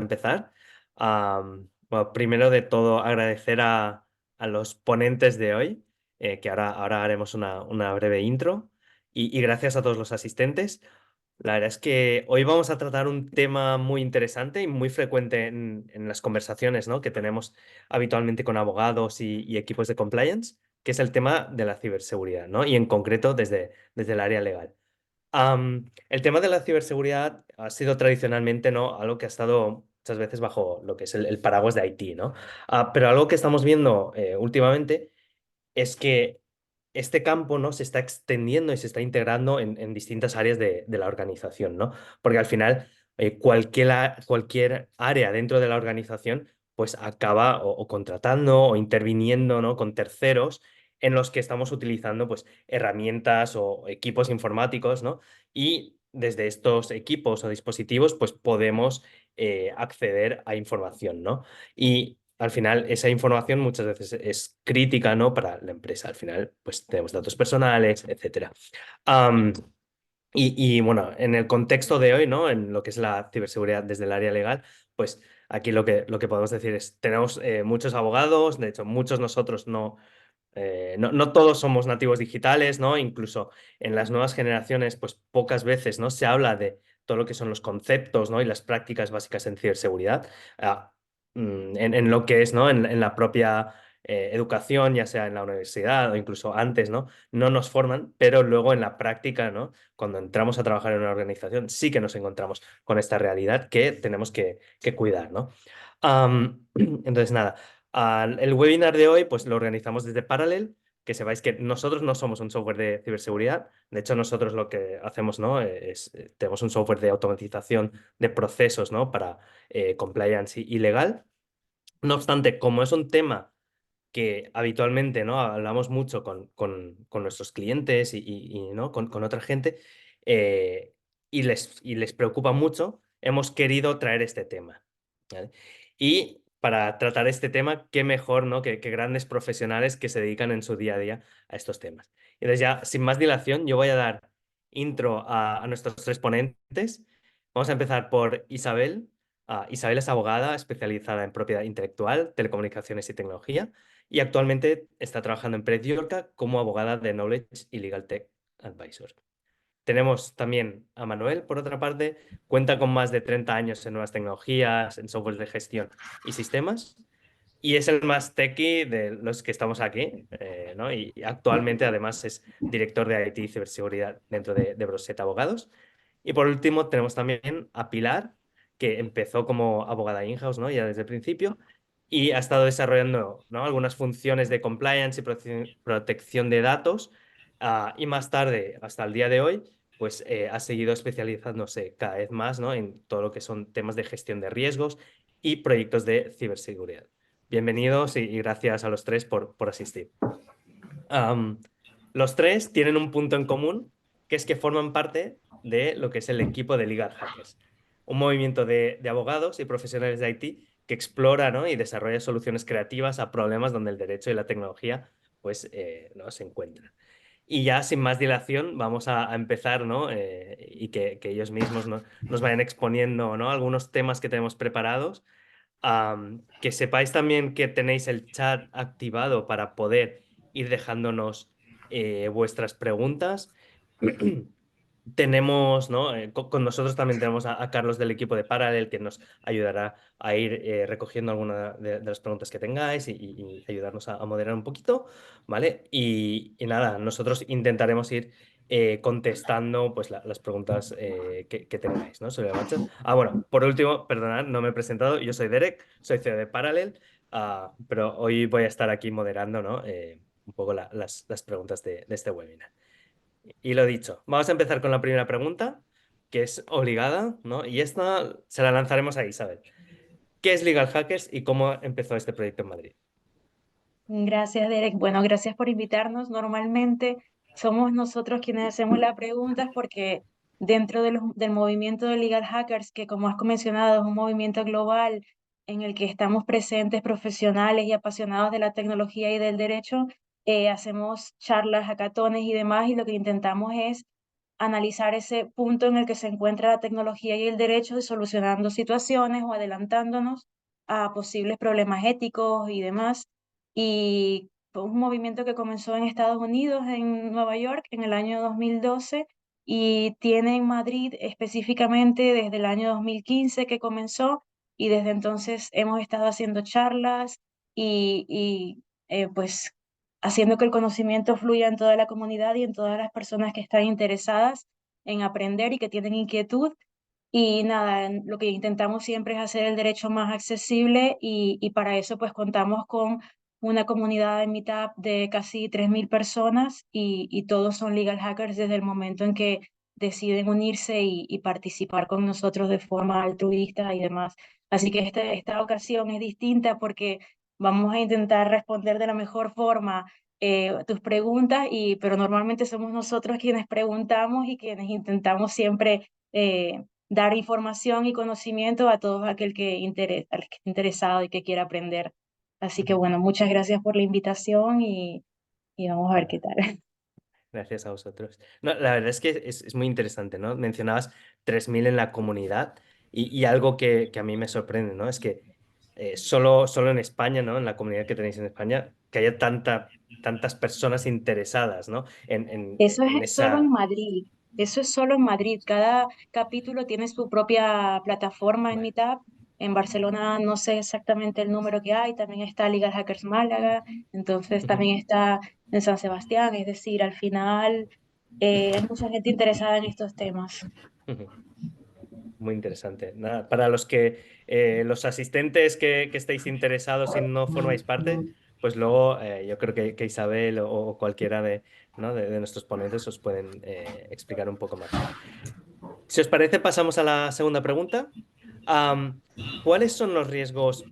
empezar. Bueno, primero de todo, agradecer a los ponentes de hoy, que ahora haremos una breve intro, y gracias a todos los asistentes. La verdad es que hoy vamos a tratar un tema muy interesante y muy frecuente en las conversaciones, ¿no?, que tenemos habitualmente con abogados y equipos de compliance, que es el tema de la ciberseguridad, ¿no? Y en concreto desde el área legal. El tema de la ciberseguridad ha sido tradicionalmente, ¿no?, algo que ha estado muchas veces bajo lo que es el paraguas de IT, ¿no? Pero algo que estamos viendo últimamente es que este campo, ¿no?, se está extendiendo y se está integrando en distintas áreas de la organización, ¿no? Porque al final, cualquier área dentro de la organización, pues acaba o contratando o interviniendo, ¿no?, con terceros en los que estamos utilizando, pues, herramientas o equipos informáticos, ¿no? Y desde estos equipos o dispositivos, pues, podemos, acceder a información, ¿no? Y al final esa información muchas veces es crítica, ¿no?, para la empresa. Al final, pues tenemos datos personales, etcétera. Am, bueno, en el contexto de hoy, ¿no?, en lo que es la ciberseguridad desde el área legal, pues aquí lo que podemos decir es, tenemos muchos abogados, de hecho, muchos nosotros no todos somos nativos digitales, ¿no? Incluso en las nuevas generaciones, pues pocas veces, ¿no?, se habla de todo lo que son los conceptos, ¿no?, y las prácticas básicas en ciberseguridad, en lo que es, ¿no?, en la propia educación, ya sea en la universidad o incluso antes, ¿no? No nos forman, pero luego en la práctica, ¿no?, cuando entramos a trabajar en una organización, sí que nos encontramos con esta realidad que tenemos que cuidar, ¿no? Entonces, nada, el webinar de hoy, pues lo organizamos desde Parallel, que sepáis que nosotros no somos un software de ciberseguridad. De hecho, nosotros lo que hacemos, ¿no?, tenemos un software de automatización de procesos, ¿no?, para compliance y legal. No obstante, como es un tema que habitualmente, ¿no?, hablamos mucho con nuestros clientes ¿no?, con otra gente, eh, y les preocupa mucho, hemos querido traer este tema, ¿vale? Y para tratar este tema, qué mejor, ¿no?, que grandes profesionales que se dedican en su día a día a estos temas. Entonces ya, sin más dilación, yo voy a dar intro a nuestros 3 ponentes. Vamos a empezar por Isabel. Isabel es abogada especializada en propiedad intelectual, telecomunicaciones y tecnología, y actualmente está trabajando en Pérez Yorca como abogada de Knowledge y Legal Tech Advisor. Tenemos también a Manuel, por otra parte, cuenta con más de 30 años en nuevas tecnologías, en software de gestión y sistemas, y es el más techie de los que estamos aquí, ¿no? Y actualmente además es director de IT y ciberseguridad dentro de Broset Abogados. Y por último tenemos también a Pilar, que empezó como abogada in-house, ¿no?, ya desde el principio, y ha estado desarrollando, ¿no?, algunas funciones de compliance y protección de datos, y más tarde, hasta el día de hoy, pues ha seguido especializándose cada vez más, ¿no?, en todo lo que son temas de gestión de riesgos y proyectos de ciberseguridad. Bienvenidos y gracias a los 3 por asistir. Am, los 3 tienen un punto en común, que es que forman parte de lo que es el equipo de Legal Hackers, un movimiento de abogados y profesionales de IT que explora, ¿no?, y desarrolla soluciones creativas a problemas donde el derecho y la tecnología, pues, ¿no?, se encuentran. Y ya sin más dilación vamos a empezar, ¿no?, y que ellos mismos nos vayan exponiendo, ¿no?, algunos temas que tenemos preparados. Que sepáis también que tenéis el chat activado para poder ir dejándonos vuestras preguntas. Tenemos, ¿no?, con nosotros también tenemos a Carlos del equipo de Parallel, que nos ayudará a ir recogiendo algunas de las preguntas que tengáis y ayudarnos a moderar un poquito, ¿vale? Y nada, nosotros intentaremos ir contestando, pues, las preguntas que tengáis, ¿no?, sobre la marcha. Bueno, por último, perdonad, no me he presentado. Yo soy Derek, soy CEO de Parallel, pero hoy voy a estar aquí moderando, ¿no?, un poco las preguntas de este webinar. Y lo dicho, vamos a empezar con la primera pregunta, que es obligada, ¿no? Y esta se la lanzaremos a Isabel. ¿Qué es Legal Hackers y cómo empezó este proyecto en Madrid? Gracias, Derek. Bueno, gracias por invitarnos. Normalmente somos nosotros quienes hacemos las preguntas porque dentro del movimiento de Legal Hackers, que como has mencionado es un movimiento global en el que estamos presentes profesionales y apasionados de la tecnología y del derecho, hacemos charlas, hackatones y demás, y lo que intentamos es analizar ese punto en el que se encuentra la tecnología y el derecho y solucionando situaciones o adelantándonos a posibles problemas éticos y demás. Y fue un movimiento que comenzó en Estados Unidos, en Nueva York, en el año 2012 y tiene en Madrid específicamente desde el año 2015 que comenzó y desde entonces hemos estado haciendo charlas y pues haciendo que el conocimiento fluya en toda la comunidad y en todas las personas que están interesadas en aprender y que tienen inquietud. Y nada, lo que intentamos siempre es hacer el derecho más accesible y para eso pues contamos con una comunidad de Meetup de casi 3.000 personas y todos son legal hackers desde el momento en que deciden unirse y participar con nosotros de forma altruista y demás. Así que esta ocasión es distinta porque vamos a intentar responder de la mejor forma tus preguntas, pero normalmente somos nosotros quienes preguntamos y quienes intentamos siempre dar información y conocimiento a todo aquel al que esté interesado y que quiera aprender. Así que bueno, muchas gracias por la invitación y vamos a ver qué tal. Gracias a vosotros. No, la verdad es que es muy interesante, ¿no? Mencionabas 3.000 en la comunidad y algo que a mí me sorprende, ¿no? Es que solo en España, ¿no? En la comunidad que tenéis en España, que haya tantas personas interesadas, ¿no? Eso En es solo en esa... Madrid. Eso es solo en Madrid. Cada capítulo tiene su propia plataforma en Vale. Meetup. En Barcelona no sé exactamente el número que hay. También está Legal Hackers Málaga. Entonces Ujú, también está en San Sebastián. Es decir, al final hay mucha gente interesada en estos temas. ujú. Muy interesante. Nada, para los asistentes que estéis interesados y no formáis parte, pues luego yo creo que Isabel o cualquiera ¿no? de nuestros ponentes os pueden explicar un poco más. Si os parece, pasamos a la segunda pregunta. Am, ¿Cuáles son los riesgos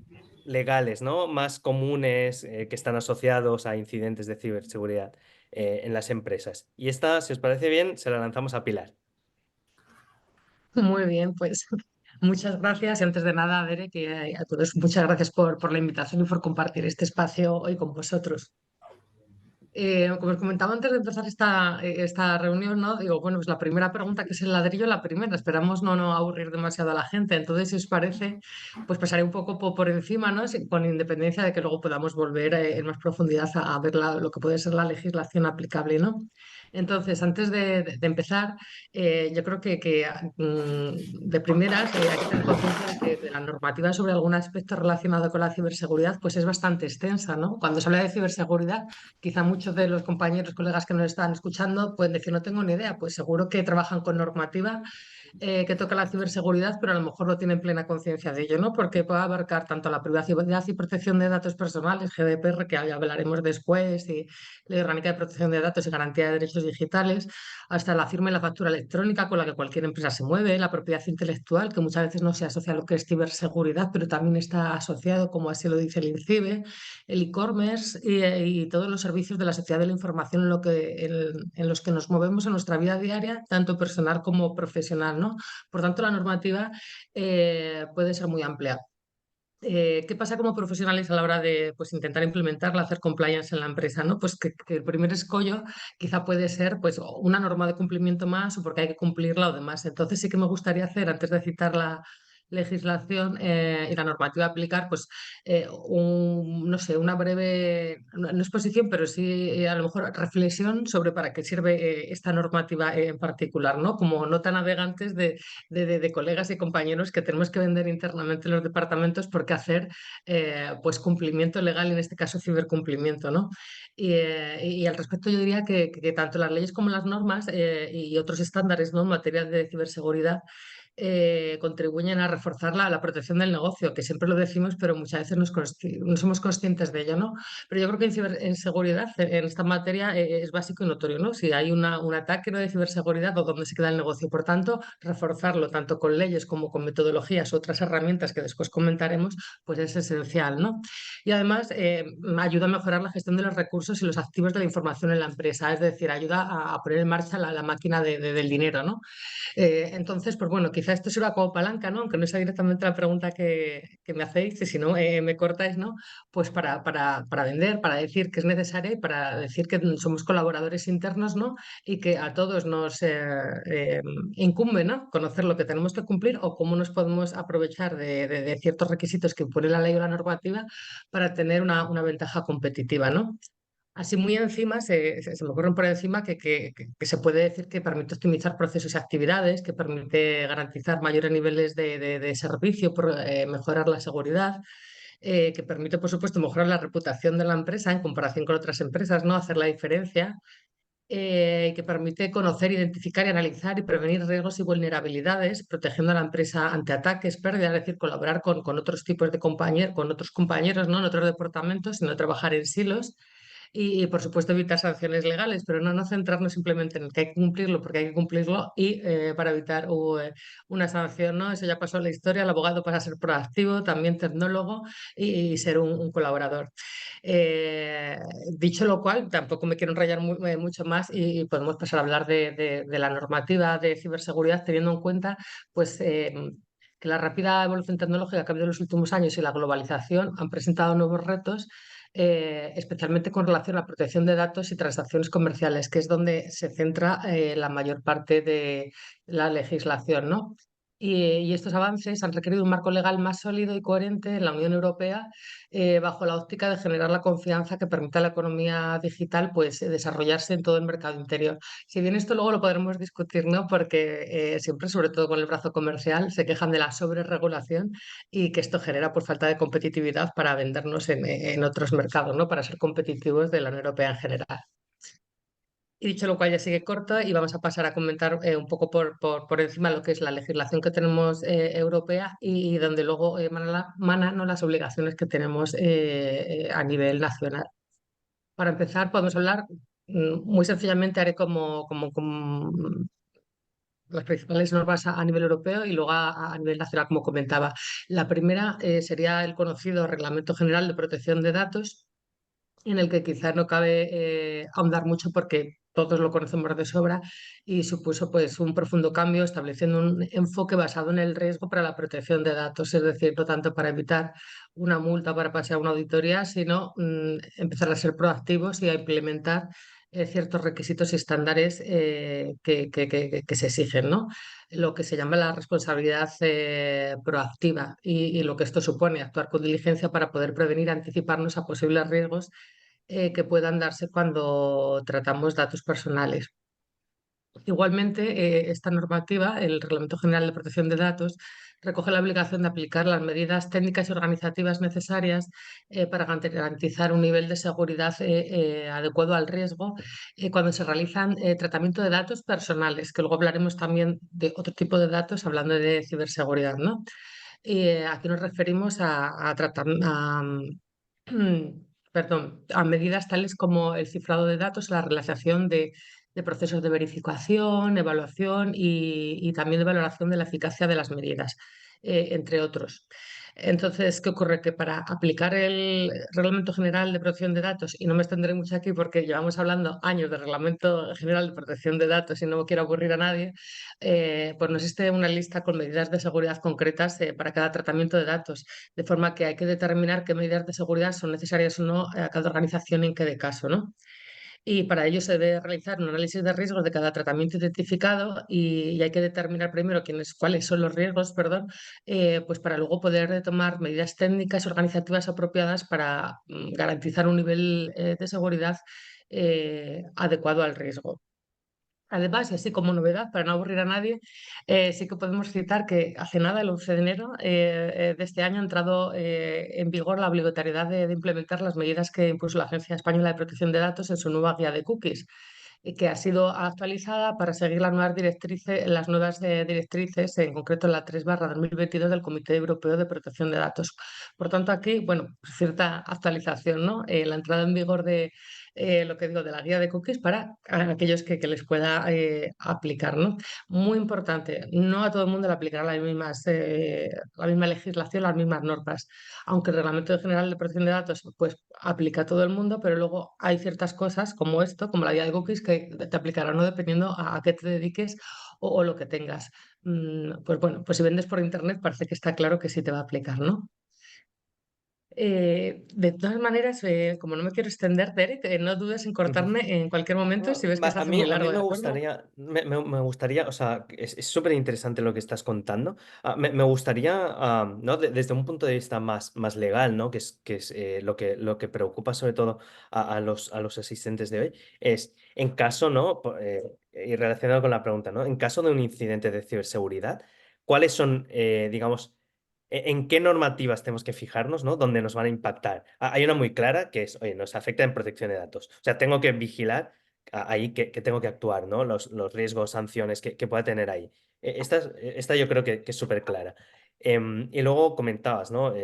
legales, ¿no? más comunes que están asociados a incidentes de ciberseguridad en las empresas? Y esta, si os parece bien, se la lanzamos a Pilar. Muy bien, pues muchas gracias. Y antes de nada, Derek, y a todos, muchas gracias por la invitación y por compartir este espacio hoy con vosotros. Como os comentaba antes de empezar esta reunión, ¿no? Digo, bueno, pues la primera pregunta que es el ladrillo, la primera, esperamos no aburrir demasiado a la gente. Entonces, si os parece, pues pasaré un poco por encima, ¿no? Con independencia de que luego podamos volver en más profundidad a ver lo que puede ser la legislación aplicable, ¿no? Entonces, antes de empezar, yo creo de primeras hay que tener conciencia de la normativa sobre algún aspecto relacionado con la ciberseguridad, pues es bastante extensa, ¿no? Cuando se habla de ciberseguridad, quizá muchos de los compañeros, colegas que nos están escuchando pueden decir, no tengo ni idea, pues seguro que trabajan con normativa que toca la ciberseguridad, pero a lo mejor no tienen plena conciencia de ello, ¿no? Porque puede abarcar tanto la privacidad y protección de datos personales, GDPR, que ya hablaremos después, y Ley Orgánica de Protección de Datos y Garantía de Derechos Digitales, hasta la firma y la factura electrónica con la que cualquier empresa se mueve, la propiedad intelectual, que muchas veces no se asocia a lo que es ciberseguridad, pero también está asociado, como así lo dice el INCIBE, el e-commerce y todos los servicios de la sociedad de la información en los que nos movemos en nuestra vida diaria, tanto personal como profesional, ¿no? Por tanto, la normativa puede ser muy amplia. ¿Qué pasa como profesionales a la hora de pues, intentar implementarla, hacer compliance en la empresa? ¿No? Pues que el primer escollo quizá puede ser pues, una norma de cumplimiento más o porque hay que cumplirla o demás. Entonces sí que me gustaría hacer, antes de citar la legislación y la normativa a aplicar, pues no sé, una breve, no exposición, pero sí a lo mejor reflexión sobre para qué sirve esta normativa en particular, ¿no? Como nota navegantes de colegas y compañeros que tenemos que vender internamente en los departamentos por qué hacer pues cumplimiento legal, en este caso cibercumplimiento, ¿no? Y al respecto yo diría que tanto las leyes como las normas y otros estándares, ¿no? en materia de ciberseguridad contribuyen a reforzar la protección del negocio, que siempre lo decimos, pero muchas veces no somos conscientes de ello, ¿no? Pero yo creo que en seguridad, en esta materia, es básico y notorio, ¿no? Si hay un ataque, ¿no? de ciberseguridad o dónde se queda el negocio. Por tanto, reforzarlo tanto con leyes como con metodologías, otras herramientas que después comentaremos, pues es esencial, ¿no? Y además ayuda a mejorar la gestión de los recursos y los activos de la información en la empresa, es decir, ayuda a poner en marcha la máquina del dinero, ¿no? Entonces, pues bueno, quizá quizá esto sirva como palanca, ¿no? Aunque no sea directamente la pregunta que me hacéis, y si no me cortáis, ¿no? Pues para vender, para decir que es necesario y para decir que somos colaboradores internos, ¿no? Y que a todos nos incumbe, ¿no? Conocer lo que tenemos que cumplir o cómo nos podemos aprovechar de ciertos requisitos que impone la ley o la normativa para tener una ventaja competitiva, ¿no? Así muy encima, se me ocurren por encima que se puede decir que permite optimizar procesos y actividades, que permite garantizar mayores niveles de servicio, mejorar la seguridad, que permite, por supuesto, mejorar la reputación de la empresa en comparación con otras empresas, ¿no? Hacer la diferencia, que permite conocer, identificar y analizar y prevenir riesgos y vulnerabilidades, protegiendo a la empresa ante ataques, pérdidas, es decir, colaborar con otros tipos de compañeros, con otros compañeros, ¿no? En otros departamentos, sino trabajar en silos por supuesto, evitar sanciones legales, pero no centrarnos simplemente en el que hay que cumplirlo porque hay que cumplirlo para evitar una sanción, ¿no? Eso ya pasó en la historia, el abogado pasa a ser proactivo, también tecnólogo y ser un colaborador. Eh, Dicho lo cual, tampoco me quiero enrollar mucho más y podemos pasar a hablar de la normativa de ciberseguridad teniendo en cuenta, pues, que la rápida evolución tecnológica que ha habido en los últimos años y la globalización han presentado nuevos retos, especialmente con relación a la protección de datos y transacciones comerciales, que es donde se centra la mayor parte de la legislación, ¿no? Y estos avances han requerido un marco legal más sólido y coherente en la Unión Europea, bajo la óptica de generar la confianza que permita a la economía digital, pues, desarrollarse en todo el mercado interior. Si bien esto luego lo podremos discutir, ¿no? Porque siempre, sobre todo con el brazo comercial, se quejan de la sobreregulación y que esto genera, pues, falta de competitividad para vendernos en otros mercados, ¿no? Para ser competitivos de la Unión Europea en general. Y dicho lo cual, ya sigue corta y vamos a pasar a comentar un poco por encima lo que es la legislación que tenemos europea y donde luego manan, ¿no? Las obligaciones que tenemos a nivel nacional. Para empezar, podemos hablar muy sencillamente, haré como las principales normas a nivel europeo y luego a nivel nacional, como comentaba. La primera sería el conocido Reglamento General de Protección de Datos, en el que quizás no cabe ahondar mucho porque todos lo conocemos de sobra y supuso, pues, un profundo cambio estableciendo un enfoque basado en el riesgo para la protección de datos, es decir, no tanto para evitar una multa para pasar una auditoría, sino empezar a ser proactivos y a implementar ciertos requisitos y estándares que se exigen, ¿no? Lo que se llama la responsabilidad proactiva y lo que esto supone, actuar con diligencia para poder prevenir, anticiparnos a posibles riesgos que puedan darse cuando tratamos datos personales. Igualmente, esta normativa, el Reglamento General de Protección de Datos, recoge la obligación de aplicar las medidas técnicas y organizativas necesarias para garantizar un nivel de seguridad adecuado al riesgo cuando se realizan tratamiento de datos personales, que luego hablaremos también de otro tipo de datos hablando de ciberseguridad, ¿no? Aquí nos referimos perdón, a medidas tales como el cifrado de datos, la realización de procesos de verificación, evaluación y también de valoración de la eficacia de las medidas, entre otros. Entonces, ¿qué ocurre? Que para aplicar el Reglamento General de Protección de Datos, y no me extenderé mucho aquí porque llevamos hablando años del Reglamento General de Protección de Datos y no quiero aburrir a nadie, pues no existe una lista con medidas de seguridad concretas para cada tratamiento de datos, de forma que hay que determinar qué medidas de seguridad son necesarias o no a cada organización en cada caso, ¿no? Y para ello se debe realizar un análisis de riesgos de cada tratamiento identificado y hay que determinar primero cuáles son los riesgos, perdón, pues para luego poder tomar medidas técnicas y organizativas apropiadas para garantizar un nivel de seguridad adecuado al riesgo. Además, y así como novedad, para no aburrir a nadie, sí que podemos citar que hace nada, el 11 de enero de este año, ha entrado en vigor la obligatoriedad de implementar las medidas que impuso la Agencia Española de Protección de Datos en su nueva guía de cookies, y que ha sido actualizada para seguir las nuevas directrices, en concreto la 3/2022 del Comité Europeo de Protección de Datos. Por tanto, aquí, bueno, pues cierta actualización, ¿no? La entrada en vigor de lo que digo, de la guía de cookies para aquellos que les pueda aplicar, ¿no? Muy importante, no a todo el mundo le aplicará la misma legislación, las mismas normas, aunque el Reglamento General de Protección de Datos, pues, aplica a todo el mundo, pero luego hay ciertas cosas como esto, como la guía de cookies, que te aplicarán, ¿no? Dependiendo a qué te dediques o lo que tengas. pues bueno, pues si vendes por internet parece que está claro que sí te va a aplicar, ¿no? De todas maneras, como no me quiero extender, Derek, no dudes en Ujú. cortarme en cualquier momento si No, ves que se a hace muy mí largo, me ¿de acuerdo? gustaría, me gustaría, o sea, es súper interesante lo que estás contando. Me gustaría, ¿no? Desde un punto de vista más legal, ¿no? Que es lo que preocupa sobre todo a los asistentes de hoy, es en caso, ¿no? Y relacionado con la pregunta, ¿no? En caso de un incidente de ciberseguridad, ¿cuáles son, digamos, en qué normativas tenemos que fijarnos, ¿no? Donde nos van a impactar? Hay una muy clara que es, oye, nos afecta en protección de datos. O sea, tengo que vigilar ahí que tengo que actuar, ¿no? Los riesgos, sanciones que pueda tener ahí. Esta yo creo que es súper clara. Y luego comentabas, ¿no?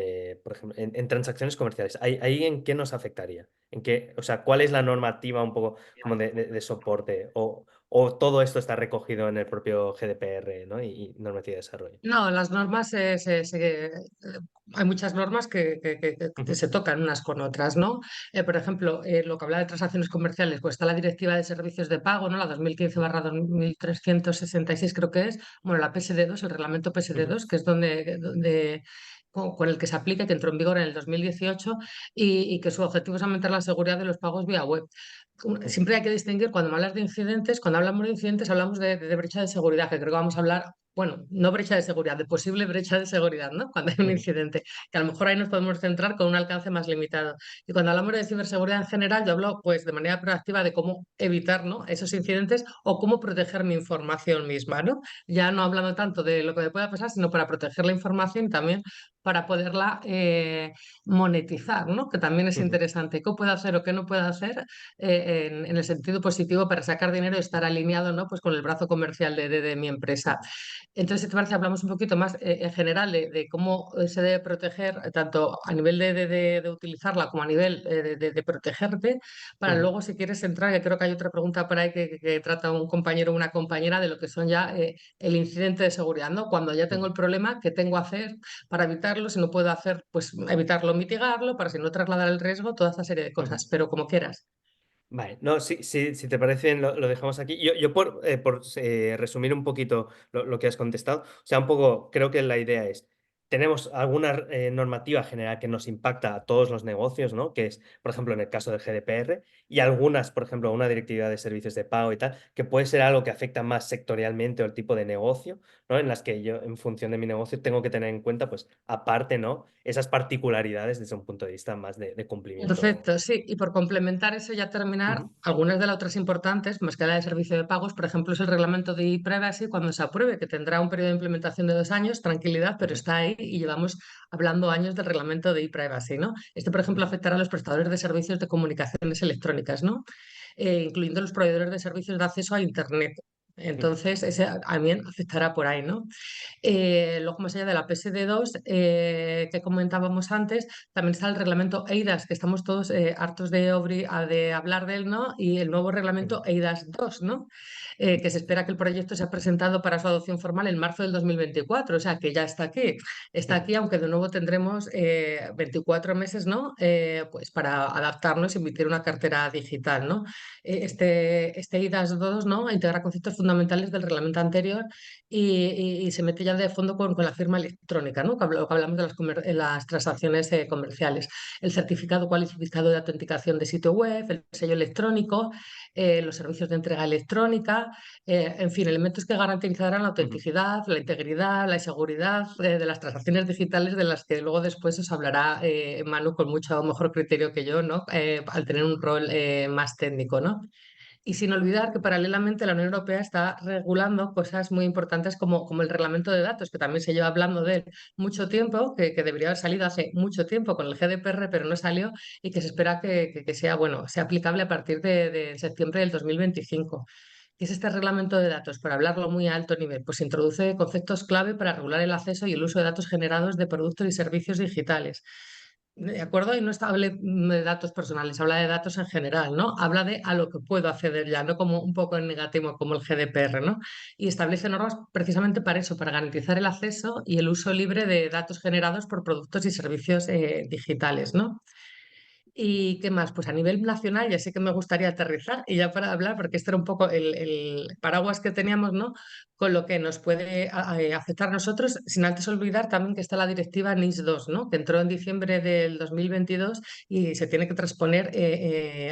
Por ejemplo, en transacciones comerciales, ¿ahí en qué nos afectaría? ¿En qué, o sea, cuál es la normativa un poco como de soporte? ¿O todo esto está recogido en el propio GDPR, ¿no? Y normativa de desarrollo? No, las normas, hay muchas normas que Ujú, se tocan unas con otras, ¿no? Por ejemplo, lo que habla de transacciones comerciales, pues está la Directiva de Servicios de Pago, ¿no? La 2015/2366 creo que es, bueno, la PSD2, el reglamento ujú, PSD2, que es con el que se aplica, que entró en vigor en el 2018 y que su objetivo es aumentar la seguridad de los pagos vía web. ujú, Siempre hay que distinguir cuando me hablas de incidentes, cuando hablamos de incidentes hablamos de brecha de seguridad, que creo que vamos a hablar, bueno, no brecha de seguridad, de posible brecha de seguridad, ¿no? Cuando hay un ujú, incidente, que a lo mejor ahí nos podemos centrar con un alcance más limitado. Y cuando hablamos de ciberseguridad en general, yo hablo pues de manera proactiva de cómo evitar, ¿no? Esos incidentes o cómo proteger mi información misma, ¿no? Ya no hablando tanto de lo que me pueda pasar, sino para proteger la información y también para poderla monetizar, ¿no? Que también es ujú, interesante. ¿Qué puedo hacer o qué no puedo hacer en el sentido positivo para sacar dinero y estar alineado, ¿no? Pues con el brazo comercial de mi empresa? Entonces, si te parece, hablamos un poquito más en general de cómo se debe proteger, tanto a nivel de utilizarla como a nivel de protegerte, para ujú, luego, si quieres entrar, que creo que hay otra pregunta por ahí que trata un compañero o una compañera de lo que son ya el incidente de seguridad, ¿no? Cuando ya tengo ujú, el problema, ¿qué tengo que hacer para evitarlo? Si no puedo hacer, pues evitarlo, mitigarlo, para si no trasladar el riesgo, toda esta serie de ujú. cosas, pero como quieras. Vale, no, si te parece bien, lo dejamos aquí. Yo por resumir un poquito lo que has contestado, o sea, un poco, creo que la idea es, tenemos alguna normativa general que nos impacta a todos los negocios, ¿no? Que es, por ejemplo, en el caso del GDPR, y algunas, por ejemplo, una directiva de servicios de pago y tal, que puede ser algo que afecta más sectorialmente o el tipo de negocio, ¿no? En las que yo, en función de mi negocio, tengo que tener en cuenta, pues, aparte, ¿no? Esas particularidades desde un punto de vista más de cumplimiento. Perfecto, sí. Y por complementar eso, ya terminar, Ujú, algunas de las otras importantes, más que la de servicio de pagos, por ejemplo, es el reglamento de e-privacy cuando se apruebe, que tendrá un periodo de implementación de 2 años, tranquilidad, pero ujú, está ahí y llevamos hablando años del reglamento de e-privacy, ¿no? Este, por ejemplo, ujú, afectará a los prestadores de servicios de comunicaciones electrónicas, ¿no? Incluyendo los proveedores de servicios de acceso a Internet. ujú. Entonces, ese también afectará por ahí, ¿no? Luego, más allá de la PSD2 que comentábamos antes, también está el reglamento EIDAS, que estamos todos hartos de hablar de él, ¿no? Y el nuevo Ujú, reglamento EIDAS 2, ¿no? Que se espera que el proyecto sea presentado para su adopción formal en marzo del 2024, o sea que ya está aquí. Está ujú, aquí, aunque de nuevo tendremos 24 meses, ¿no? Pues para adaptarnos y emitir una cartera digital, ¿no? Este EIDAS 2, ¿no? Integra conceptos fundamentales del reglamento anterior y se mete ya de fondo con la firma electrónica, ¿no? Que hablamos de las transacciones comerciales. El certificado cualificado de autenticación de sitio web, el sello electrónico, los servicios de entrega electrónica, en fin, elementos que garantizarán la ujú. autenticidad, la integridad, la seguridad de las transacciones digitales de las que luego después os hablará Manu con mucho mejor criterio que yo, ¿no? Al tener un rol más técnico, ¿no? Y sin olvidar que paralelamente la Unión Europea está regulando cosas muy importantes como el reglamento de datos, que también se lleva hablando de él mucho tiempo, que debería haber salido hace mucho tiempo con el GDPR, pero no salió y que se espera que sea, bueno, sea aplicable a partir de septiembre del 2025. ¿Qué es este reglamento de datos? Para hablarlo muy a alto nivel, pues introduce conceptos clave para regular el acceso y el uso de datos generados de productos y servicios digitales. ¿De acuerdo? Y no habla de datos personales, habla de datos en general, ¿no? Habla de a lo que puedo acceder ya, no como un poco en negativo como el GDPR, ¿no? Y establece normas precisamente para eso, para garantizar el acceso y el uso libre de datos generados por productos y servicios digitales, ¿no? ¿Y qué más? Pues a nivel nacional ya sé que me gustaría aterrizar y ya para hablar, porque este era un poco el paraguas que teníamos, ¿no? con lo que nos puede afectar a nosotros, sin antes olvidar también que está la directiva NIS 2, ¿no? Que entró en diciembre del 2022 y se tiene que transponer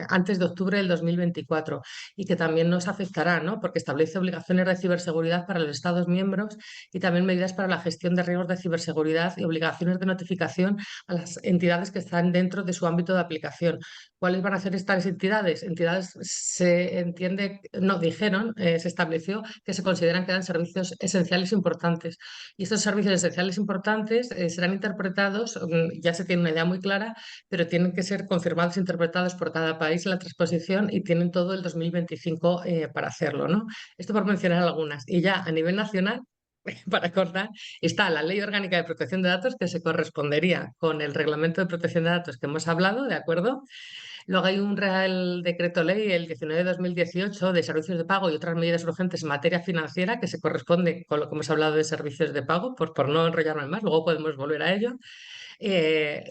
antes de octubre del 2024 y que también nos afectará, ¿no? Porque establece obligaciones de ciberseguridad para los Estados miembros y también medidas para la gestión de riesgos de ciberseguridad y obligaciones de notificación a las entidades que están dentro de su ámbito de aplicación. ¿Cuáles van a ser estas entidades? Entidades se entiende, no dijeron, se estableció que se consideran que eran servicios esenciales importantes. Y estos servicios esenciales importantes serán interpretados, ya se tiene una idea muy clara, pero tienen que ser confirmados e interpretados por cada país en la transposición y tienen todo el 2025 para hacerlo, ¿no? Esto por mencionar algunas. Y ya a nivel nacional, para acordar, está la Ley Orgánica de Protección de Datos, que se correspondería con el Reglamento de Protección de Datos que hemos hablado, ¿de acuerdo? Luego hay un Real Decreto Ley, el 19 de 2018, de servicios de pago y otras medidas urgentes en materia financiera, que se corresponde con lo que hemos hablado de servicios de pago, por no enrollarme más, luego podemos volver a ello.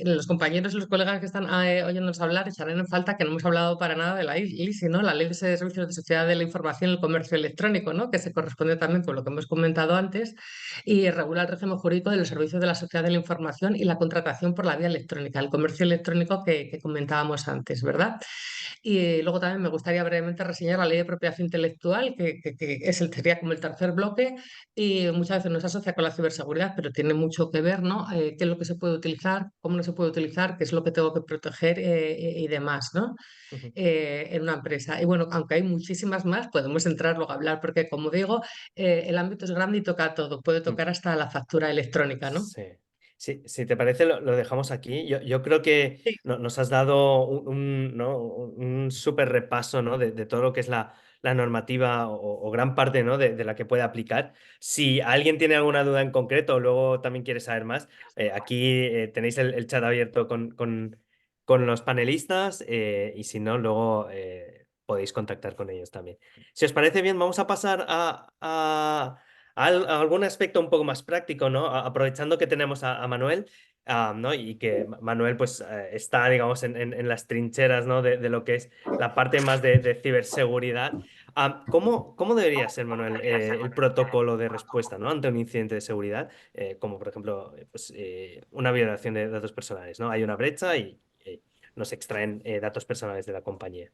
Los compañeros y los colegas que están oyéndonos hablar echarán en falta que no hemos hablado para nada de la LISI, ¿no? La Ley de Servicios de Sociedad de la Información y el Comercio Electrónico, ¿no? Que se corresponde también con lo que hemos comentado antes y regula el régimen jurídico de los servicios de la sociedad de la información y la contratación por la vía electrónica, el comercio electrónico que comentábamos antes, ¿verdad? Y luego también me gustaría brevemente reseñar la Ley de Propiedad Intelectual, que sería como el tercer bloque y muchas veces no se asocia con la ciberseguridad, pero tiene mucho que ver, ¿no? ¿Qué es lo que se puede utilizar, cómo no se puede utilizar, qué es lo que tengo que proteger y demás, ¿no? Ujú. En una empresa. Y bueno, aunque hay muchísimas más, podemos entrar luego a hablar, porque como digo, el ámbito es grande y toca todo, puede Mm. tocar hasta la factura electrónica, ¿no? Sí. Sí, si te parece, lo dejamos aquí. Yo creo que Sí. nos has dado ¿no? un súper repaso, ¿no? de todo lo que es la normativa o gran parte, ¿no? de la que puede aplicar. Si alguien tiene alguna duda en concreto o luego también quiere saber más, aquí tenéis el chat abierto con los panelistas y si no, luego podéis contactar con ellos también. Si os parece bien, vamos a pasar a algún aspecto un poco más práctico, ¿no? Aprovechando que tenemos a Manuel, ¿no? Y que Manuel pues está, digamos, en las trincheras, ¿no? de lo que es la parte más de ciberseguridad. ¿Cómo debería ser, Manuel, el protocolo de respuesta, ¿no? ante un incidente de seguridad? Como por ejemplo, pues, una violación de datos personales, ¿no? Hay una brecha y nos extraen datos personales de la compañía.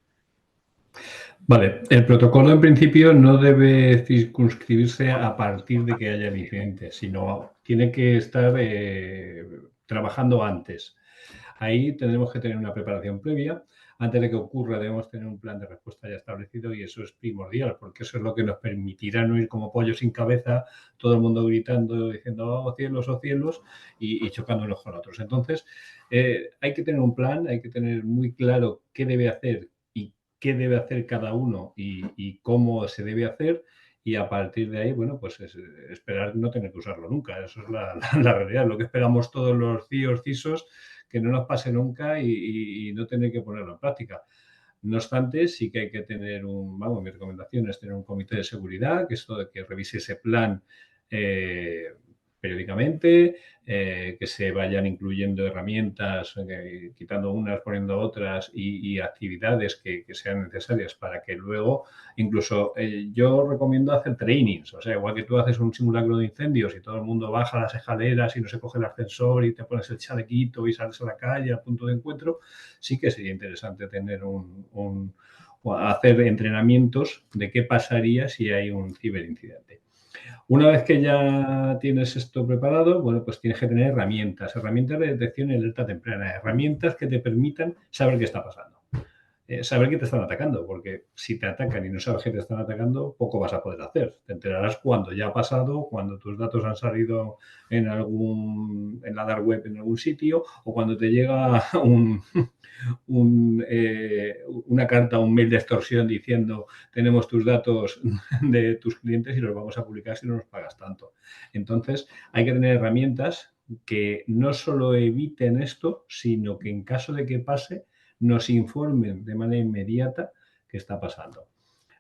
Vale, el protocolo en principio no debe circunscribirse a partir de que haya el incidente, sino tiene que estar trabajando antes. Ahí tendremos que tener una preparación previa. Antes de que ocurra debemos tener un plan de respuesta ya establecido y eso es primordial porque eso es lo que nos permitirá no ir como pollo sin cabeza, todo el mundo gritando, diciendo oh cielos y chocándonos con otros. Entonces hay que tener un plan, hay que tener muy claro qué debe hacer y qué debe hacer cada uno y cómo se debe hacer y a partir de ahí, bueno, pues esperar no tener que usarlo nunca. Eso es la realidad, lo que esperamos todos los CIOs, CISOs, que no nos pase nunca y no tener que ponerlo en práctica. No obstante, sí que hay que tener mi recomendación es tener un comité de seguridad, que esto de que revise ese plan periódicamente, que se vayan incluyendo herramientas, quitando unas, poniendo otras y actividades que sean necesarias para que luego, incluso yo recomiendo hacer trainings, o sea, igual que tú haces un simulacro de incendios y todo el mundo baja las escaleras y no se coge el ascensor y te pones el chalequito y sales a la calle al punto de encuentro, sí que sería interesante tener hacer entrenamientos de qué pasaría si hay un ciberincidente. Una vez que ya tienes esto preparado, bueno, pues tienes que tener herramientas de detección y alerta temprana, herramientas que te permitan saber qué está pasando. Saber que te están atacando, porque si te atacan y no sabes que te están atacando, poco vas a poder hacer. Te enterarás cuando ya ha pasado, cuando tus datos han salido en la dark web en algún sitio o cuando te llega una carta, un mail de extorsión diciendo tenemos tus datos de tus clientes y los vamos a publicar si no nos pagas tanto. Entonces, hay que tener herramientas que no solo eviten esto, sino que en caso de que pase, nos informen de manera inmediata qué está pasando.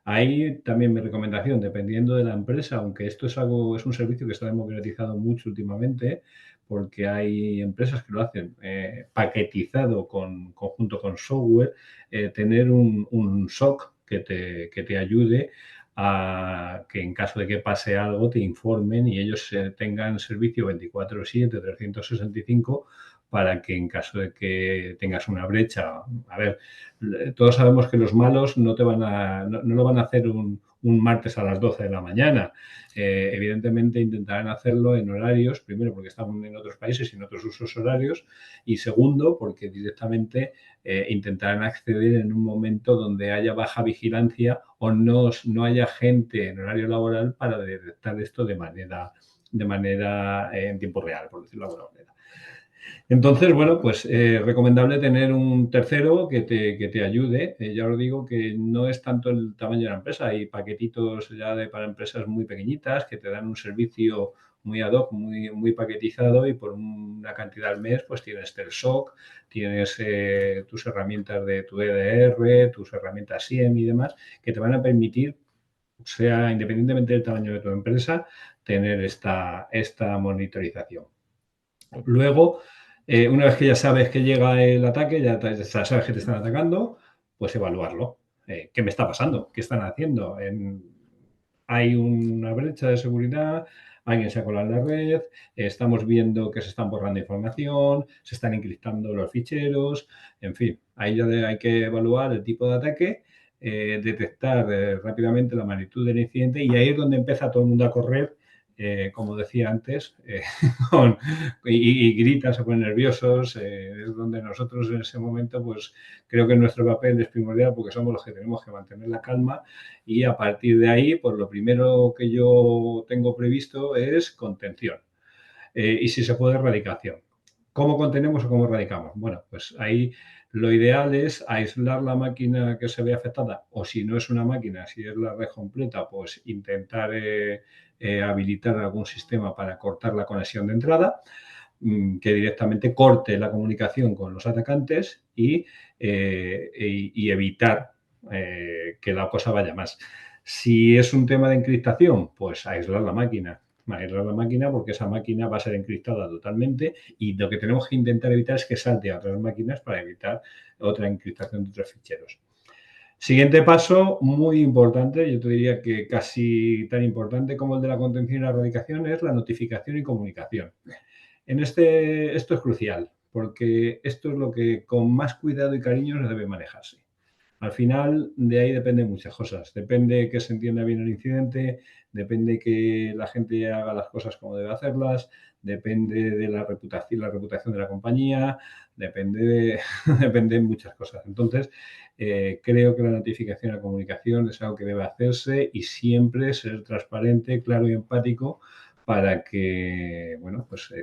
Ahí también mi recomendación, dependiendo de la empresa, aunque esto es un servicio que está democratizado mucho últimamente, porque hay empresas que lo hacen paquetizado junto con software, tener un SOC que te ayude a que en caso de que pase algo te informen y ellos tengan servicio 24/7, 365 para que en caso de que tengas una brecha, a ver, todos sabemos que los malos no lo van a hacer un martes a las 12 de la mañana. Evidentemente intentarán hacerlo en horarios, primero porque están en otros países y en otros usos horarios, y segundo porque directamente intentarán acceder en un momento donde haya baja vigilancia o no haya gente en horario laboral para detectar esto de manera en tiempo real, por decirlo de alguna manera. Entonces, bueno, pues recomendable tener un tercero que te ayude. Ya os digo que no es tanto el tamaño de la empresa, hay paquetitos ya para empresas muy pequeñitas que te dan un servicio muy ad hoc, muy paquetizado y por una cantidad al mes pues tienes el SOC, tienes tus herramientas de tu EDR, tus herramientas SIEM y demás que te van a permitir, sea independientemente del tamaño de tu empresa, tener esta monitorización. Luego, una vez que ya sabes que llega el ataque, ya sabes que te están atacando, pues evaluarlo. ¿Qué me está pasando? ¿Qué están haciendo? Hay una brecha de seguridad, alguien se ha colado en la red, estamos viendo que se están borrando información, se están encriptando los ficheros, en fin, ahí ya hay que evaluar el tipo de ataque, detectar rápidamente la magnitud del incidente y ahí es donde empieza todo el mundo a correr, como decía antes, y gritan, se ponen nerviosos, es donde nosotros en ese momento pues creo que nuestro papel es primordial porque somos los que tenemos que mantener la calma y a partir de ahí pues lo primero que yo tengo previsto es contención y si se puede erradicación. ¿Cómo contenemos o cómo erradicamos? Bueno, pues ahí lo ideal es aislar la máquina que se ve afectada o si no es una máquina, si es la red completa, pues intentar habilitar algún sistema para cortar la conexión de entrada, que directamente corte la comunicación con los atacantes y evitar que la cosa vaya más. Si es un tema de encriptación, pues aislar la máquina porque esa máquina va a ser encriptada totalmente y lo que tenemos que intentar evitar es que salte a otras máquinas para evitar otra encriptación de otros ficheros. Siguiente paso, muy importante, yo te diría que casi tan importante como el de la contención y la erradicación, es la notificación y comunicación. Esto es crucial, porque esto es lo que con más cuidado y cariño se debe manejarse. Al final, de ahí dependen muchas cosas. Depende que se entienda bien el incidente, depende que la gente haga las cosas como debe hacerlas, depende de la reputación de la compañía, depende de muchas cosas. Entonces, creo que la notificación y la comunicación es algo que debe hacerse y siempre ser transparente, claro y empático para que, bueno, pues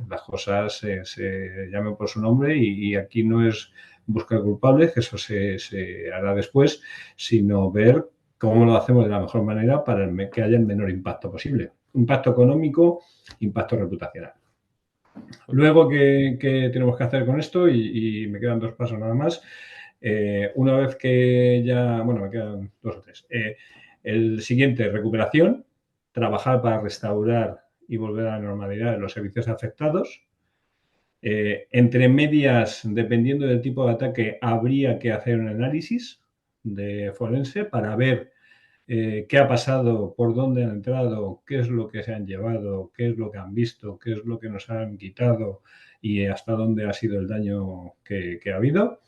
las cosas se llamen por su nombre y aquí no es buscar culpables, que eso se hará después, sino ver cómo lo hacemos de la mejor manera para que haya el menor impacto posible. Impacto económico, impacto reputacional. Luego, ¿qué tenemos que hacer con esto? Y me quedan 2 pasos nada más. Una vez que ya, bueno, me quedan 2 o 3. El siguiente, recuperación, trabajar para restaurar y volver a la normalidad de los servicios afectados. Entre medias, dependiendo del tipo de ataque, habría que hacer un análisis de forense para ver qué ha pasado, por dónde han entrado, qué es lo que se han llevado, qué es lo que han visto, qué es lo que nos han quitado y hasta dónde ha sido el daño que ha habido.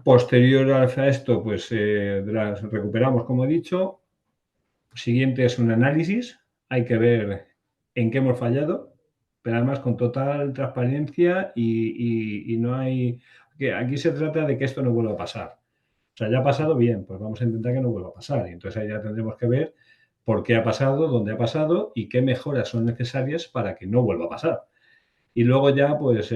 Posterior a esto, pues las recuperamos, como he dicho. Siguiente es un análisis. Hay que ver en qué hemos fallado, pero además con total transparencia y no hay... Aquí se trata de que esto no vuelva a pasar. O sea, ya ha pasado, bien, pues vamos a intentar que no vuelva a pasar. Y entonces ahí ya tendremos que ver por qué ha pasado, dónde ha pasado y qué mejoras son necesarias para que no vuelva a pasar. Y luego ya, pues,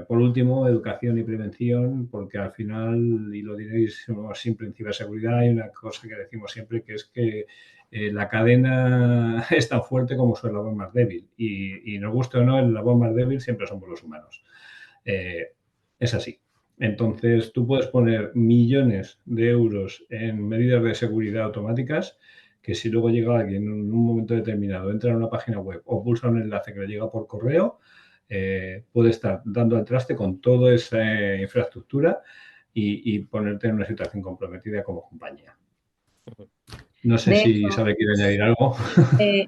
por último, educación y prevención, porque al final, y lo diréis siempre en ciberseguridad, hay una cosa que decimos siempre, que es que la cadena es tan fuerte como su eslabón más débil. Y nos guste o no, el eslabón más débil siempre somos los humanos. Es así. Entonces, tú puedes poner millones de euros en medidas de seguridad automáticas que si luego llega alguien en un momento determinado, entra en una página web o pulsa un enlace que le llega por correo, puede estar dando al traste con toda esa infraestructura y ponerte en una situación comprometida como compañía. No sé De si hecho, Isabel quiere añadir algo. eh,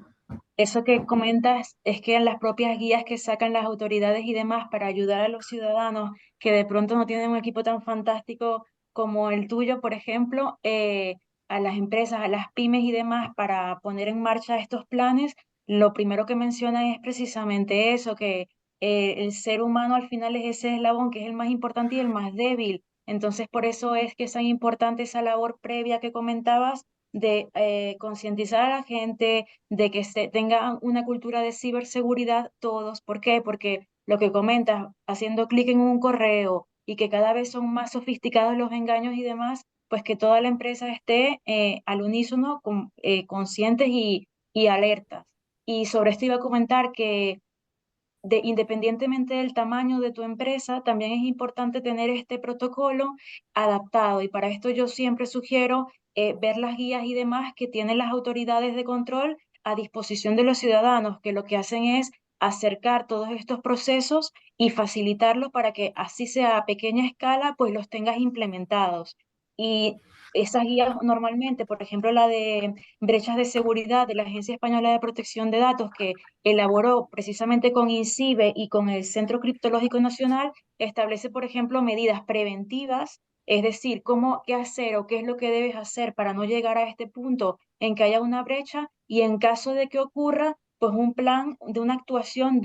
eso que comentas es que en las propias guías que sacan las autoridades y demás para ayudar a los ciudadanos que de pronto no tienen un equipo tan fantástico como el tuyo, por ejemplo, a las empresas, a las pymes y demás para poner en marcha estos planes, lo primero que mencionan es precisamente eso, que el ser humano al final es ese eslabón que es el más importante y el más débil. Entonces, por eso es que es tan importante esa labor previa que comentabas de concientizar a la gente, de que se tenga una cultura de ciberseguridad todos. ¿Por qué? Porque lo que comentas, haciendo clic en un correo y que cada vez son más sofisticados los engaños y demás, pues que toda la empresa esté al unísono, conscientes y alertas. Y sobre esto iba a comentar que independientemente del tamaño de tu empresa, también es importante tener este protocolo adaptado. Y para esto yo siempre sugiero ver las guías y demás que tienen las autoridades de control a disposición de los ciudadanos, que lo que hacen es acercar todos estos procesos y facilitarlos para que así sea a pequeña escala, pues los tengas implementados. Y esas guías normalmente, por ejemplo, la de brechas de seguridad de la Agencia Española de Protección de Datos, que elaboró precisamente con INCIBE y con el Centro Criptológico Nacional, establece, por ejemplo, medidas preventivas, es decir, cómo, qué hacer o qué es lo que debes hacer para no llegar a este punto en que haya una brecha y en caso de que ocurra, pues un plan de una actuación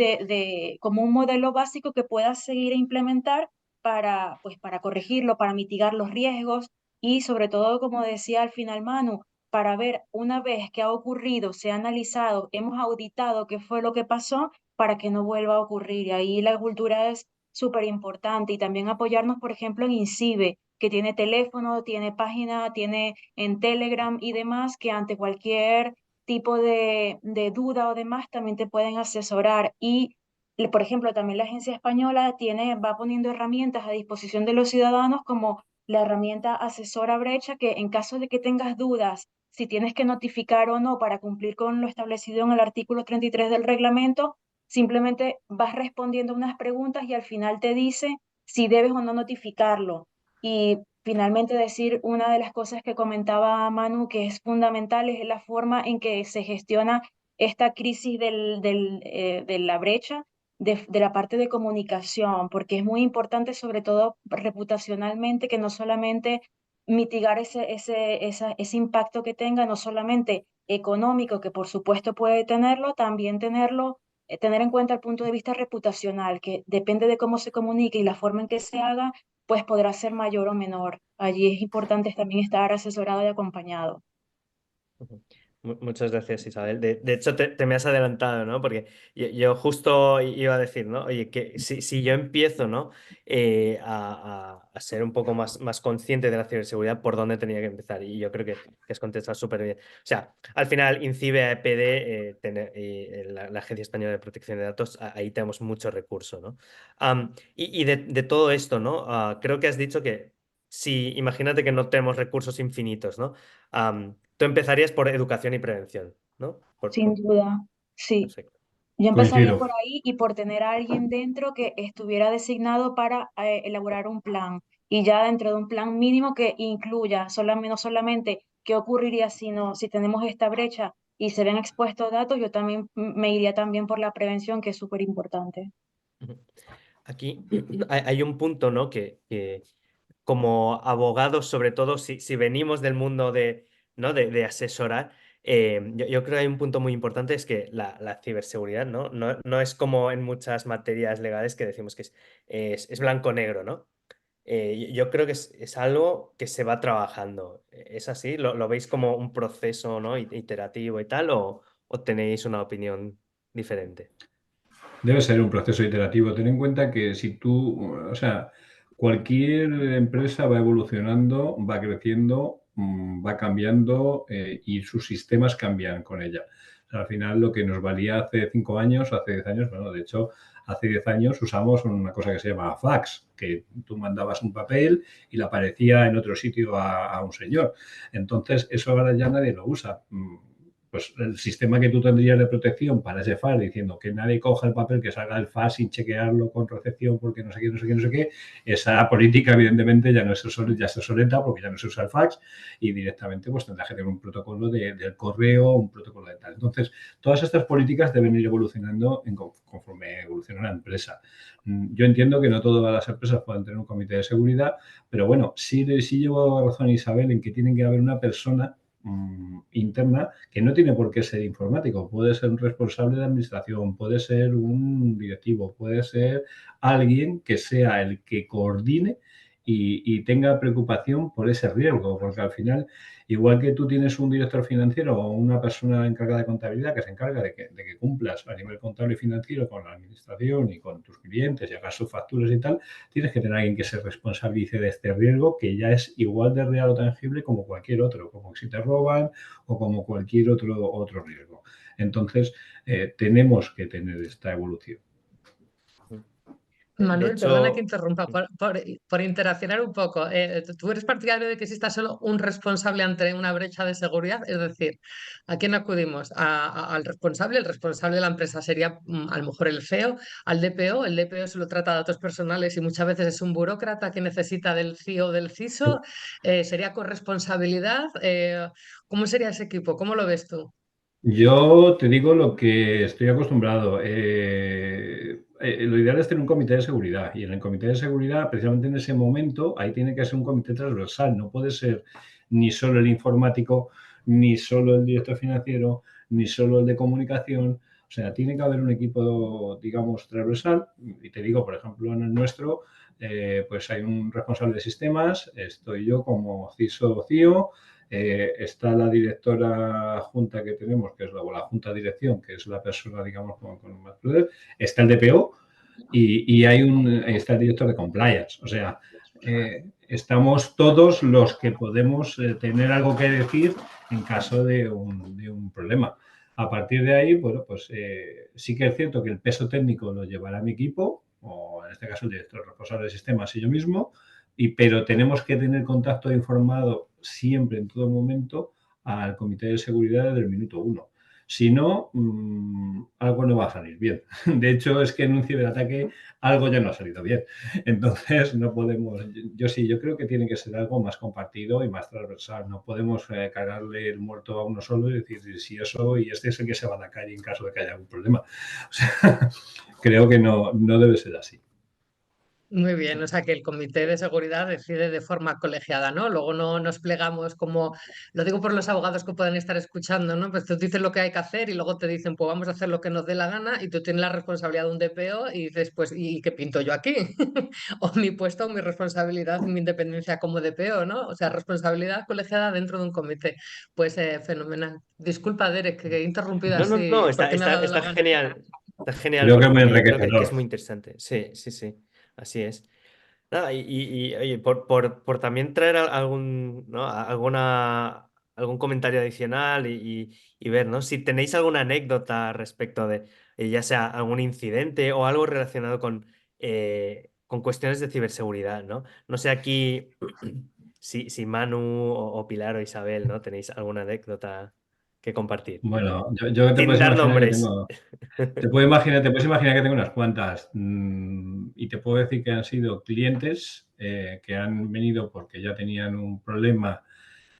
como un modelo básico que puedas seguir e implementar para, pues, para corregirlo, para mitigar los riesgos y sobre todo, como decía al final Manu, para ver una vez que ha ocurrido, se ha analizado, hemos auditado qué fue lo que pasó para que no vuelva a ocurrir. Y ahí la cultura es súper importante y también apoyarnos, por ejemplo, en INCIBE, que tiene teléfono, tiene página, tiene en Telegram y demás, que ante cualquier tipo de duda o demás también te pueden asesorar. Y, por ejemplo, también la agencia española va poniendo herramientas a disposición de los ciudadanos como la herramienta asesora brecha, que en caso de que tengas dudas si tienes que notificar o no para cumplir con lo establecido en el artículo 33 del reglamento, simplemente vas respondiendo unas preguntas y al final te dice si debes o no notificarlo. Y finalmente decir una de las cosas que comentaba Manu que es fundamental es la forma en que se gestiona esta crisis de la brecha de la parte de comunicación, porque es muy importante, sobre todo reputacionalmente, que no solamente mitigar ese impacto que tenga, no solamente económico, que por supuesto puede tenerlo, también tener en cuenta el punto de vista reputacional, que depende de cómo se comunique y la forma en que se haga, pues podrá ser mayor o menor. Allí es importante también estar asesorado y acompañado. Ujú. Muchas gracias, Isabel. De hecho, te me has adelantado, ¿no? Porque yo justo iba a decir, ¿no? Oye, que si yo empiezo, ¿no? A ser un poco más consciente de la ciberseguridad, ¿por dónde tenía que empezar? Y yo creo que has contestado súper bien. O sea, al final, INCIBE, AEPD, la Agencia Española de Protección de Datos, ahí tenemos mucho recurso, ¿no? Y de todo esto, ¿no? Creo que has dicho que si, imagínate que no tenemos recursos infinitos, ¿no? Tú empezarías por educación y prevención, ¿no? Sin duda, sí. Perfecto. Yo empezaría Coincido. por ahí y por tener a alguien dentro que estuviera designado para elaborar un plan. Y ya dentro de un plan mínimo que incluya no solamente qué ocurriría si tenemos esta brecha y se ven expuestos datos, yo también me iría también por la prevención, que es súper importante. Ujú. Aquí hay un punto, ¿no? Que como abogados, sobre todo si venimos del mundo ¿no? de asesorar, yo creo que hay un punto muy importante, es que la ciberseguridad, ¿no? No es como en muchas materias legales que decimos que es blanco-negro, ¿no? Yo creo que es algo que se va trabajando. ¿Es así? ¿Lo veis como un proceso, ¿no? iterativo y tal? ¿O tenéis una opinión diferente? Debe ser un proceso iterativo. Ten en cuenta que si tú, o sea, cualquier empresa va evolucionando, va creciendo, va cambiando y sus sistemas cambian con ella. O sea, al final, lo que nos valía hace 5 años, hace 10 años, bueno, de hecho, hace 10 años usamos una cosa que se llama fax, que tú mandabas un papel y le aparecía en otro sitio a un señor. Entonces, eso ahora ya nadie lo usa. pues el sistema que tú tendrías de protección para ese FAS, diciendo que nadie coja el papel, que salga el FAS sin chequearlo con recepción porque no sé qué, no sé qué, no sé qué, esa política evidentemente ya no es obsoleta, ya se obsoleta porque ya no se usa el fax y directamente pues tendrás que tener un protocolo del correo, un protocolo de tal. Entonces, todas estas políticas deben ir evolucionando conforme evoluciona la empresa. Yo entiendo que no todas las empresas pueden tener un comité de seguridad, pero bueno, sí llevo razón Isabel en que tiene que haber una persona interna que no tiene por qué ser informático, puede ser un responsable de administración, puede ser un directivo, puede ser alguien que sea el que coordine y tenga preocupación por ese riesgo, porque al final, igual que tú tienes un director financiero o una persona encargada de contabilidad que se encarga de que cumplas a nivel contable y financiero con la administración y con tus clientes y hagas sus facturas y tal, tienes que tener a alguien que se responsabilice de este riesgo que ya es igual de real o tangible como cualquier otro, como si te roban o como cualquier otro riesgo. Entonces, tenemos que tener esta evolución. De Manuel, perdona que hecho, interrumpa por interaccionar un poco. ¿Tú eres partidario de que exista solo un responsable ante una brecha de seguridad? Es decir, ¿a quién acudimos? Al responsable. El responsable de la empresa sería a lo mejor el CEO, al DPO. El DPO se lo trata de datos personales y muchas veces es un burócrata que necesita del CIO o del CISO. ¿Sería corresponsabilidad? ¿Cómo sería ese equipo? ¿Cómo lo ves tú? Yo te digo lo que estoy acostumbrado. Lo ideal es tener un comité de seguridad y en el comité de seguridad, precisamente en ese momento, ahí tiene que ser un comité transversal. No puede ser ni solo el informático, ni solo el director financiero, ni solo el de comunicación. O sea, tiene que haber un equipo, digamos, transversal. Y te digo, por ejemplo, en el nuestro, pues hay un responsable de sistemas, estoy yo como CISO o CIO. Está la directora junta que tenemos, que es la junta de dirección, que es la persona, digamos, con más poder. Está el DPO y está el director de compliance. O sea, estamos todos los que podemos tener algo que decir en caso de un problema. A partir de ahí, bueno, pues sí que es cierto que el peso técnico lo llevará mi equipo, o en este caso el director responsable de sistemas y yo mismo, pero tenemos que tener contacto informado siempre, en todo momento, al comité de seguridad desde el minuto 1. Si no, algo no va a salir bien. De hecho, es que en un ciberataque algo ya no ha salido bien. Entonces, no podemos... Yo creo que tiene que ser algo más compartido y más transversal. No podemos cargarle el muerto a uno solo y decir, si yo soy, y este es el que se va a la calle en caso de que haya algún problema. O sea, creo que no debe ser así. Muy bien, o sea que el comité de seguridad decide de forma colegiada, ¿no? Luego no nos plegamos como, lo digo por los abogados que pueden estar escuchando, ¿no? Pues tú dices lo que hay que hacer y luego te dicen, pues vamos a hacer lo que nos dé la gana y tú tienes la responsabilidad de un DPO y dices, pues, ¿y qué pinto yo aquí? O mi puesto, o mi responsabilidad, mi independencia como DPO, ¿no? O sea, responsabilidad colegiada dentro de un comité. Pues fenomenal. Disculpa, Derek, que he interrumpido no, así porque me ha dado la está gana. genial. Está genial Creo que es muy porque yo creo que es enriquecedor. muy interesante. Sí, sí, sí. Así es. Nada, oye, por también traer algún, ¿no? Algún comentario adicional y ver, ¿no? Si tenéis alguna anécdota respecto de, ya sea algún incidente o algo relacionado con cuestiones de ciberseguridad, ¿no? No sé aquí si Manu o Pilar o Isabel, ¿no? Tenéis alguna anécdota que compartir. Bueno, yo te Sin puedes dar imaginar que nombres. tengo... te puedes imaginar que tengo unas cuantas y te puedo decir que han sido clientes que han venido porque ya tenían un problema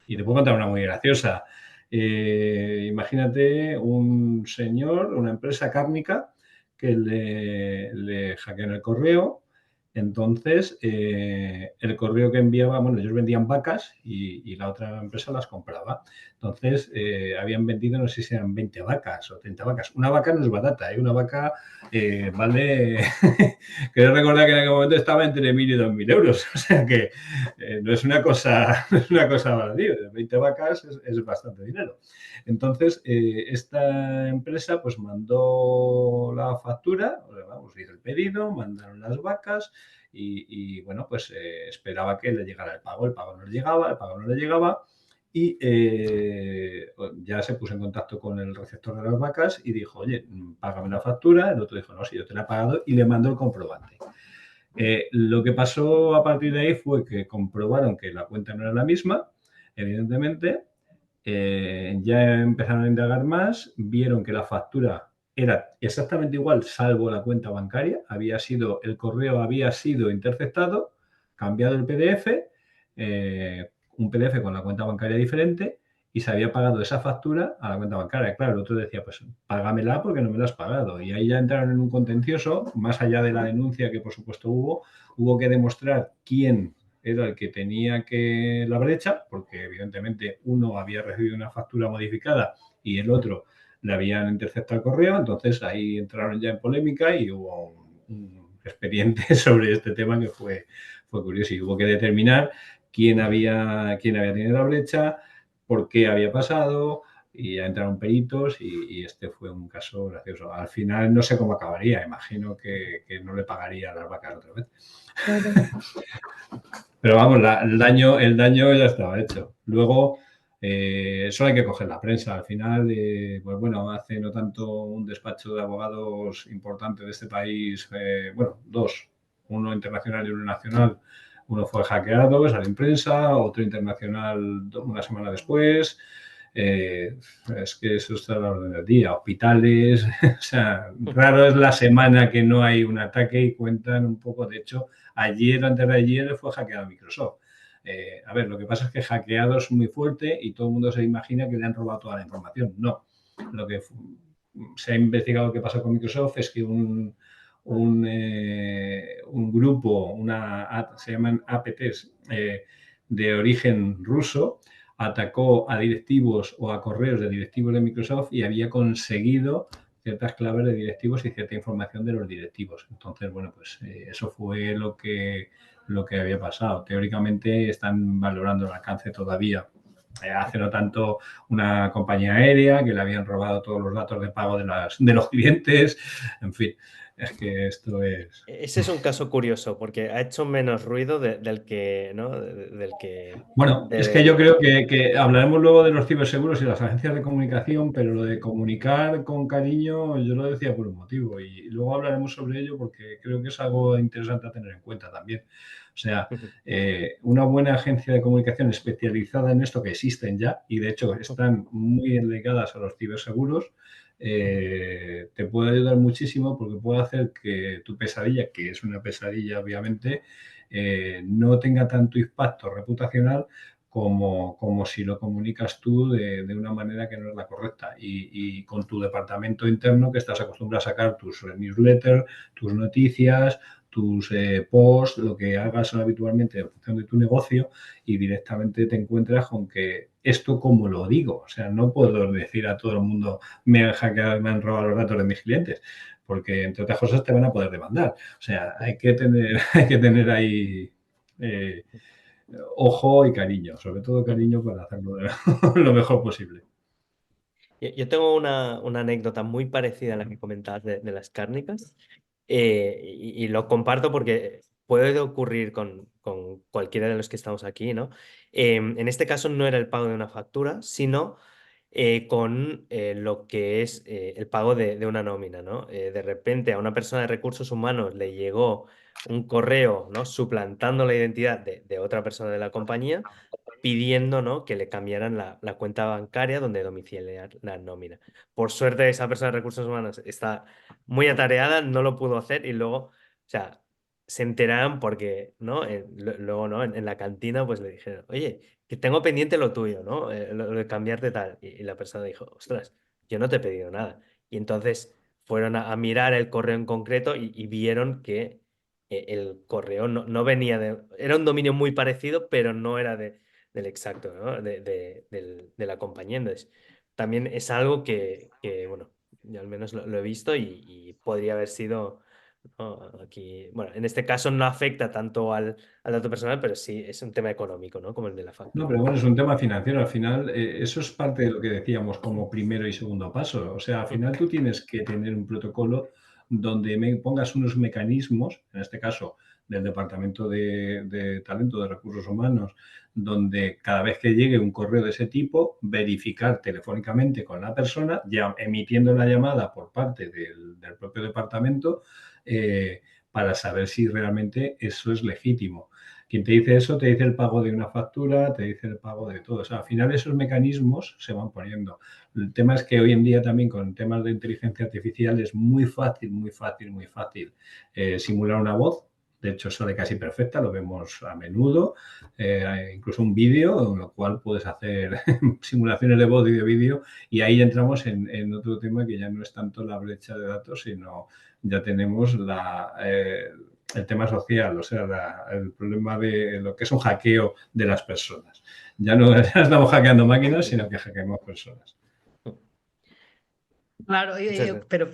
y te puedo contar una muy graciosa. Imagínate un señor, una empresa cárnica que le hackean el correo. Entonces, el correo que enviaba, bueno, ellos vendían vacas y la otra empresa las compraba. Entonces, habían vendido, no sé si eran 20 vacas o 30 vacas. Una vaca no es barata, ¿eh? Una vaca vale, creo recordar que en aquel momento estaba entre 1.000 y 2.000 euros. O sea que no es una cosa, no es una cosa baladí. 20 vacas es bastante dinero. Entonces, esta empresa pues mandó la factura, vamos, hizo el pedido, mandaron las vacas bueno, pues esperaba que le llegara el pago no le llegaba y ya se puso en contacto con el receptor de las vacas y dijo, oye, págame la factura, el otro dijo, no, si yo te la he pagado y le mandó el comprobante. Lo que pasó a partir de ahí fue que comprobaron que la cuenta no era la misma, evidentemente, ya empezaron a indagar más, vieron que la factura era exactamente igual, salvo la cuenta bancaria. El correo había sido interceptado, cambiado el PDF, un PDF con la cuenta bancaria diferente, y se había pagado esa factura a la cuenta bancaria. Claro, el otro decía, pues págamela porque no me la has pagado. Y ahí ya entraron en un contencioso, más allá de la denuncia que por supuesto hubo que demostrar quién era el que tenía la brecha, porque evidentemente uno había recibido una factura modificada y el otro le habían interceptado el correo. Entonces ahí entraron ya en polémica y hubo un expediente sobre este tema que fue curioso, y hubo que determinar quién había tenido la brecha, por qué había pasado, y ya entraron peritos y este fue un caso gracioso. Al final no sé cómo acabaría, imagino que no le pagaría a las vacas otra vez. Pero vamos, el daño ya estaba hecho. Luego, solo hay que coger la prensa. Al final, pues bueno, hace no tanto un despacho de abogados importante de este país, bueno, dos, uno internacional y uno nacional. Uno fue hackeado, salió en prensa, otro internacional una semana después. Es que eso está a la orden del día. Hospitales, o sea, raro es la semana que no hay un ataque y cuentan un poco. De hecho, ayer o antes de ayer fue hackeado Microsoft. A ver, lo que pasa es que hackeado es muy fuerte y todo el mundo se imagina que le han robado toda la información. No. Lo que se ha investigado que pasa con Microsoft es que un grupo, se llaman APTs, de origen ruso, atacó a directivos o a correos de directivos de Microsoft y había conseguido ciertas claves de directivos y cierta información de los directivos. Entonces, bueno, pues eso fue lo que había pasado. Teóricamente están valorando el alcance todavía. Hace no tanto una compañía aérea que le habían robado todos los datos de pago de los clientes. En fin, es que esto es... Ese es un caso curioso porque ha hecho menos ruido del que, ¿no? Del que Bueno, es que yo creo que hablaremos luego de los ciberseguros y las agencias de comunicación, pero lo de comunicar con cariño, yo lo decía por un motivo, y luego hablaremos sobre ello porque creo que es algo interesante a tener en cuenta también. O sea, una buena agencia de comunicación especializada en esto, que existen ya, y de hecho están muy ligadas a los ciberseguros, te puede ayudar muchísimo porque puede hacer que tu pesadilla, que es una pesadilla obviamente, no tenga tanto impacto reputacional como si lo comunicas tú de una manera que no es la correcta, y con tu departamento interno, que estás acostumbrado a sacar tus newsletters, tus noticias, tus posts, lo que hagas habitualmente en función de tu negocio, y directamente te encuentras con que esto, como lo digo, o sea, no puedo decir a todo el mundo me han hackeado, me han robado los datos de mis clientes, porque entre otras cosas te van a poder demandar. O sea, hay que tener ahí ojo y cariño, sobre todo cariño, para hacerlo lo mejor posible. Yo tengo una anécdota muy parecida a la que comentabas de las cárnicas, y lo comparto porque puede ocurrir con cualquiera de los que estamos aquí, ¿no? En este caso no era el pago de una factura, sino con lo que es el pago de una nómina, ¿no? De repente a una persona de recursos humanos le llegó un correo, ¿no? Suplantando la identidad de otra persona de la compañía, pidiendo, ¿no? que le cambiaran la cuenta bancaria donde domiciliar la nómina. Por suerte, esa persona de recursos humanos está muy atareada, no lo pudo hacer, y luego, o sea, se enteraron porque, ¿no? Luego, ¿no? En la cantina, pues le dijeron, oye, que tengo pendiente lo tuyo, ¿no? Lo de cambiarte tal. Y la persona dijo, ostras, yo no te he pedido nada. Y entonces fueron a mirar el correo en concreto y vieron que el correo no venía de... Era un dominio muy parecido, pero no era del exacto, ¿no? De la compañía. Entonces, también es algo que, bueno, yo al menos lo he visto y podría haber sido, ¿no? Aquí, bueno, en este caso no afecta tanto al dato personal, pero sí es un tema económico, ¿no? Como el de la No, factura. pero bueno, es un tema financiero. Al final, eso es parte de lo que decíamos como primero y segundo paso. O sea, al final tú tienes que tener un protocolo donde pongas unos mecanismos, en este caso del Departamento de Talento de Recursos Humanos, donde cada vez que llegue un correo de ese tipo, verificar telefónicamente con la persona, ya emitiendo la llamada por parte del propio departamento, para saber si realmente eso es legítimo. Quien te dice eso te dice el pago de una factura, te dice el pago de todo. O sea, al final esos mecanismos se van poniendo. El tema es que hoy en día también con temas de inteligencia artificial es muy fácil, simular una voz. De hecho, sale casi perfecta, lo vemos a menudo. Incluso un vídeo, en lo cual puedes hacer simulaciones de voz y de vídeo, y ahí entramos en otro tema que ya no es tanto la brecha de datos, sino ya tenemos el tema social, o sea, el problema de lo que es un hackeo de las personas. Ya no estamos hackeando máquinas, sino que hackeamos personas. Claro, Muchas gracias. pero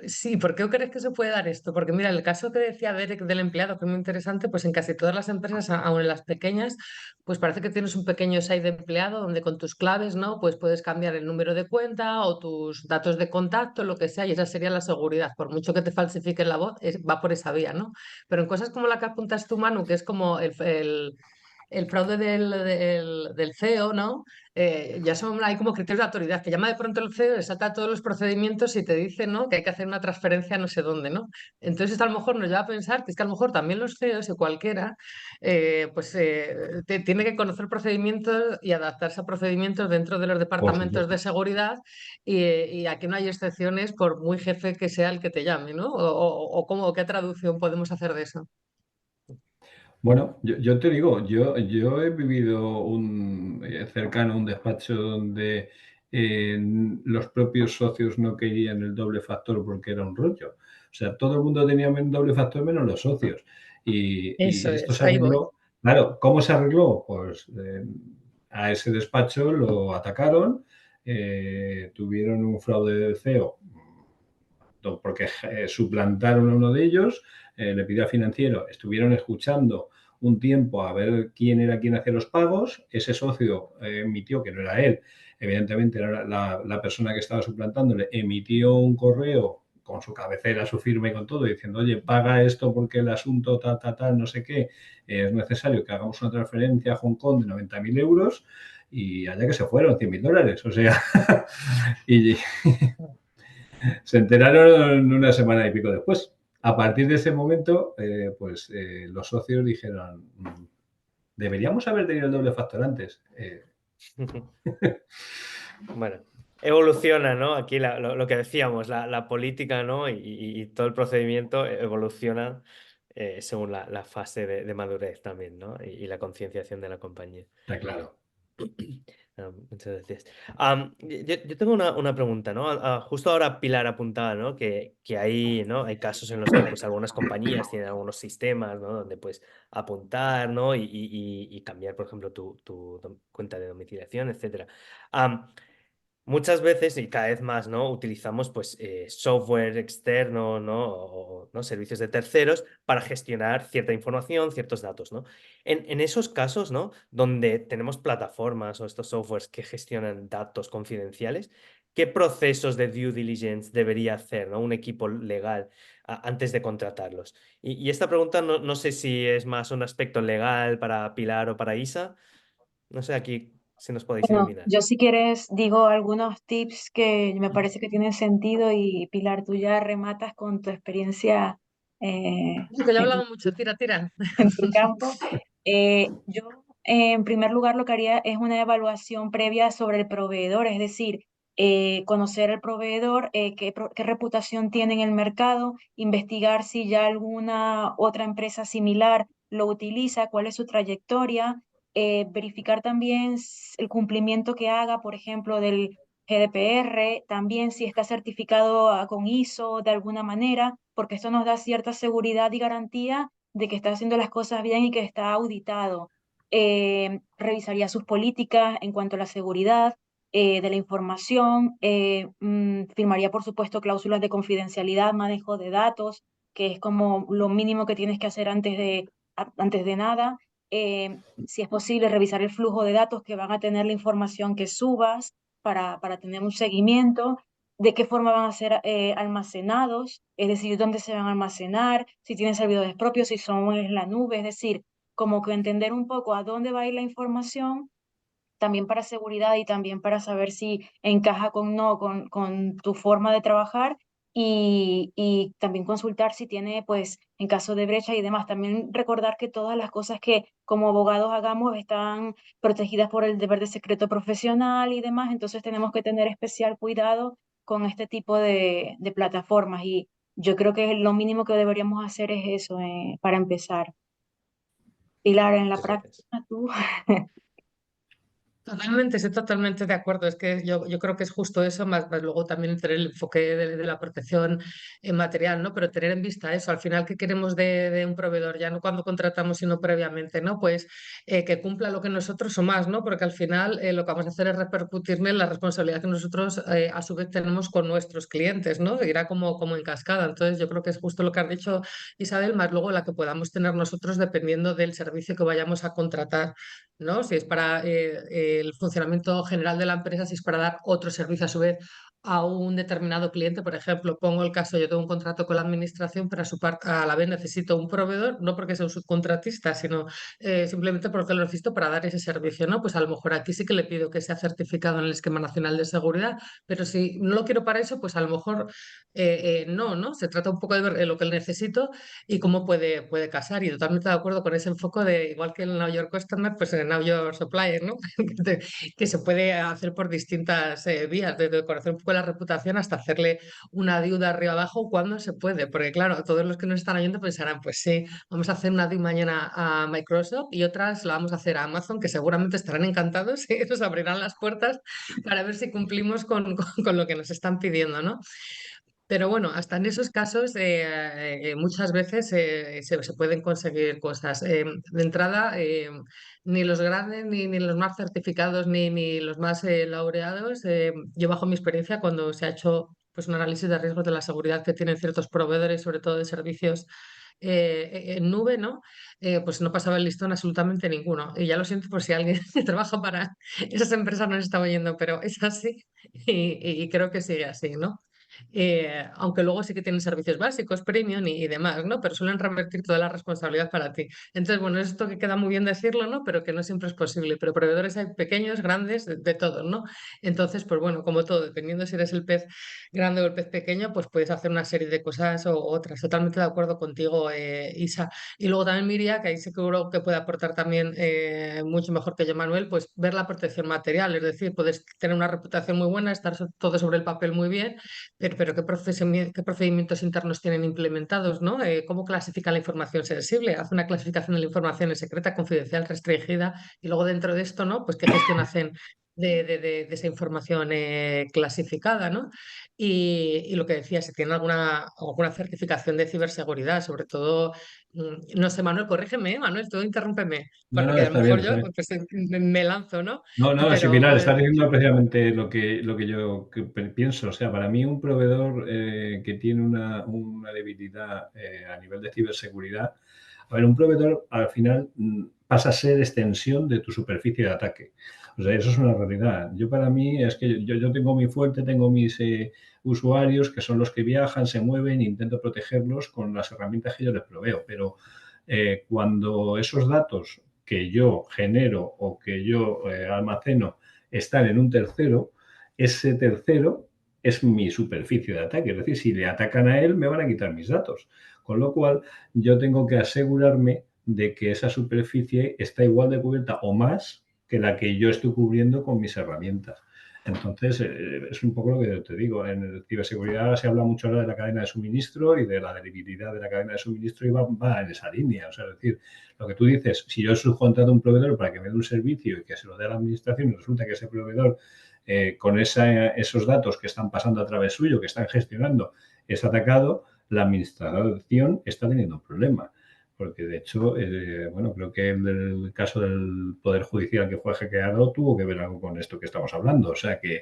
sí, ¿por qué crees que se puede dar esto? Porque mira, el caso que decía Derek del empleado, que es muy interesante, pues en casi todas las empresas, aun en las pequeñas, pues parece que tienes un pequeño site de empleado donde con tus claves, ¿no? Pues puedes cambiar el número de cuenta o tus datos de contacto, lo que sea, y esa sería la seguridad. Por mucho que te falsifiquen la voz, va por esa vía, ¿no? Pero en cosas como la que apuntas tú, Manu, que es como el fraude del CEO, ¿no? Ya son, hay como criterios de autoridad, que llama de pronto el CEO, le salta todos los procedimientos y te dice, ¿no? Que hay que hacer una transferencia no sé dónde, ¿no? Entonces esto a lo mejor nos lleva a pensar que es que a lo mejor también los CEOs y cualquiera, tiene que conocer procedimientos y adaptarse a procedimientos dentro de los Por departamentos supuesto. de seguridad y aquí no hay excepciones por muy jefe que sea el que te llame, ¿no? O qué traducción podemos hacer de eso. Bueno, yo te digo, yo he vivido cercano a un despacho donde los propios socios no querían el doble factor porque era un rollo. O sea, todo el mundo tenía un doble factor menos los socios. Eso Y esto es, se ahí voy. arregló. Claro, ¿cómo se arregló? Pues a ese despacho lo atacaron, tuvieron un fraude del CEO porque suplantaron a uno de ellos, le pidió al financiero, estuvieron escuchando un tiempo a ver quién era quien hacía los pagos, ese socio emitió, que no era él, evidentemente era la persona que estaba suplantándole, emitió un correo con su cabecera, su firma y con todo, diciendo, oye, paga esto porque el asunto tal, no sé qué, es necesario que hagamos una transferencia a Hong Kong de 90.000 euros y allá que se fueron, 100.000 dólares, o sea, y, se enteraron una semana y pico después. A partir de ese momento, los socios dijeron, deberíamos haber tenido el doble factor antes. Bueno, evoluciona, ¿no? Aquí lo que decíamos, la política, ¿no? Y todo el procedimiento evoluciona según la fase de madurez también, ¿no? Y la concienciación de la compañía. Está claro. Muchas gracias. Yo tengo una pregunta, ¿no? Justo ahora Pilar apuntaba, ¿no? Que hay, ¿no? Hay casos en los que pues, algunas compañías tienen algunos sistemas, ¿no? Donde puedes apuntar, ¿no? Y cambiar, por ejemplo, tu cuenta de domiciliación, etcétera. Muchas veces y cada vez más, ¿no? Utilizamos pues software externo, ¿no? O ¿no? Servicios de terceros para gestionar cierta información, ciertos datos, ¿no? En esos casos, ¿no? Donde tenemos plataformas o estos softwares que gestionan datos confidenciales, ¿qué procesos de due diligence debería hacer, ¿no? Un equipo legal antes de contratarlos? Y esta pregunta no sé si es más un aspecto legal para Pilar o para Isa. No sé aquí si nos podéis Bueno, iluminar. yo si quieres digo algunos tips que me parece que tienen sentido y Pilar, tú ya rematas con tu experiencia Sí, que yo he en, hablado mucho, tira, tira. en tu campo. Yo, en primer lugar, lo que haría es una evaluación previa sobre el proveedor, es decir, conocer al proveedor, qué reputación tiene en el mercado, investigar si ya alguna otra empresa similar lo utiliza, cuál es su trayectoria, verificar también el cumplimiento que haga, por ejemplo, del GDPR, también si está certificado con ISO de alguna manera, porque esto nos da cierta seguridad y garantía de que está haciendo las cosas bien y que está auditado. Revisaría sus políticas en cuanto a la seguridad de la información, firmaría por supuesto cláusulas de confidencialidad, manejo de datos, que es como lo mínimo que tienes que hacer antes de nada. Si es posible, revisar el flujo de datos que van a tener la información que subas para tener un seguimiento, de qué forma van a ser almacenados, es decir, dónde se van a almacenar, si tienen servidores propios, si son en la nube, es decir, como que entender un poco a dónde va a ir la información, también para seguridad y también para saber si encaja con tu forma de trabajar. y también consultar si tiene, pues, en caso de brecha y demás. También recordar que todas las cosas que como abogados hagamos están protegidas por el deber de secreto profesional y demás, entonces tenemos que tener especial cuidado con este tipo de plataformas y yo creo que lo mínimo que deberíamos hacer es eso, para empezar. Pilar, en la Muchas práctica, gracias. tú. Totalmente, estoy totalmente de acuerdo. Es que yo creo que es justo eso, más luego también tener el enfoque de la protección material, ¿no? Pero tener en vista eso, al final, ¿qué queremos de un proveedor? Ya no cuando contratamos, sino previamente, ¿no? Pues que cumpla lo que nosotros o más, ¿no? Porque al final lo que vamos a hacer es repercutirle en la responsabilidad que nosotros a su vez tenemos con nuestros clientes, ¿no? Irá como en cascada. Entonces, yo creo que es justo lo que has dicho, Isabel, más luego la que podamos tener nosotros dependiendo del servicio que vayamos a contratar. ¿No? Si es para el funcionamiento general de la empresa, si es para dar otro servicio a su vez a un determinado cliente. Por ejemplo, pongo el caso, yo tengo un contrato con la administración, pero a la vez necesito un proveedor, no porque sea un subcontratista, sino simplemente porque lo necesito para dar ese servicio, ¿no? Pues a lo mejor aquí sí que le pido que sea certificado en el Esquema Nacional de Seguridad, pero si no lo quiero para eso, pues a lo mejor no, ¿no? Se trata un poco de ver lo que necesito y cómo puede casar. Y totalmente de acuerdo con ese enfoque de, igual que el Know Your Customer, pues en el Know Your Supplier, ¿no? Que se puede hacer por distintas vías, desde conocer un poco la reputación hasta hacerle una deuda arriba abajo cuando se puede. Porque claro, todos los que nos están oyendo pensarán, pues sí, vamos a hacer una DIU mañana a Microsoft y otras la vamos a hacer a Amazon, que seguramente estarán encantados y nos abrirán las puertas para ver si cumplimos con lo que nos están pidiendo, ¿no? Pero bueno, hasta en esos casos muchas veces se pueden conseguir cosas. De entrada, ni los grandes, ni los más certificados, ni los más laureados, yo bajo mi experiencia cuando se ha hecho pues, un análisis de riesgos de la seguridad que tienen ciertos proveedores, sobre todo de servicios en nube, ¿no? Pues no pasaba el listón absolutamente ninguno. Y ya lo siento por si alguien que trabaja para esas empresas no se está oyendo, pero es así y creo que sigue así, ¿no? Aunque luego sí que tienen servicios básicos, premium y demás, ¿no? Pero suelen revertir toda la responsabilidad para ti. Entonces, bueno, esto que queda muy bien decirlo, ¿no? Pero que no siempre es posible. Pero proveedores hay pequeños, grandes, de todos, ¿no? Entonces, pues bueno, como todo, dependiendo si eres el pez grande o el pez pequeño, pues puedes hacer una serie de cosas o otras. Totalmente de acuerdo contigo, Isa. Y luego también Miria, que ahí seguro que puede aportar también mucho mejor que yo, Manuel, pues ver la protección material. Es decir, puedes tener una reputación muy buena, estar todo sobre el papel muy bien, pero ¿qué procedimientos internos tienen implementados, ¿no? ¿Cómo clasifican la información sensible? Hace una clasificación de la información en secreta, confidencial, restringida, y luego dentro de esto, ¿no? Pues qué gestión hacen de esa información clasificada, ¿no? Y lo que decía, si tienen alguna certificación de ciberseguridad, sobre todo, no sé, Manuel, corrígeme, Manuel, tú interrúmpeme, No, no, porque a lo está bien, mejor está yo bien. pues, me lanzo, ¿no? No, no, sí, Pero Pilar, está diciendo precisamente lo que yo pienso. O sea, para mí un proveedor que tiene una debilidad a nivel de ciberseguridad, a ver, un proveedor al final pasa a ser extensión de tu superficie de ataque. O sea, eso es una realidad. Yo para mí es que yo tengo mi fuente, tengo mis usuarios que son los que viajan, se mueven, intento protegerlos con las herramientas que yo les proveo, pero cuando esos datos que yo genero o que yo almaceno están en un tercero, ese tercero es mi superficie de ataque. Es decir, si le atacan a él, me van a quitar mis datos. Con lo cual, yo tengo que asegurarme de que esa superficie está igual de cubierta o más que la que yo estoy cubriendo con mis herramientas. Entonces, es un poco lo que te digo. En ciberseguridad se habla mucho ahora de la cadena de suministro y de la debilidad de la cadena de suministro y va en esa línea. O sea, es decir, lo que tú dices, si yo subcontrato a un proveedor para que me dé un servicio y que se lo dé a la administración y resulta que ese proveedor con esos datos que están pasando a través suyo, que están gestionando, es atacado, la administración está teniendo un problema. Porque de hecho, bueno, creo que el caso del Poder Judicial que fue hackeado tuvo que ver algo con esto que estamos hablando. O sea que,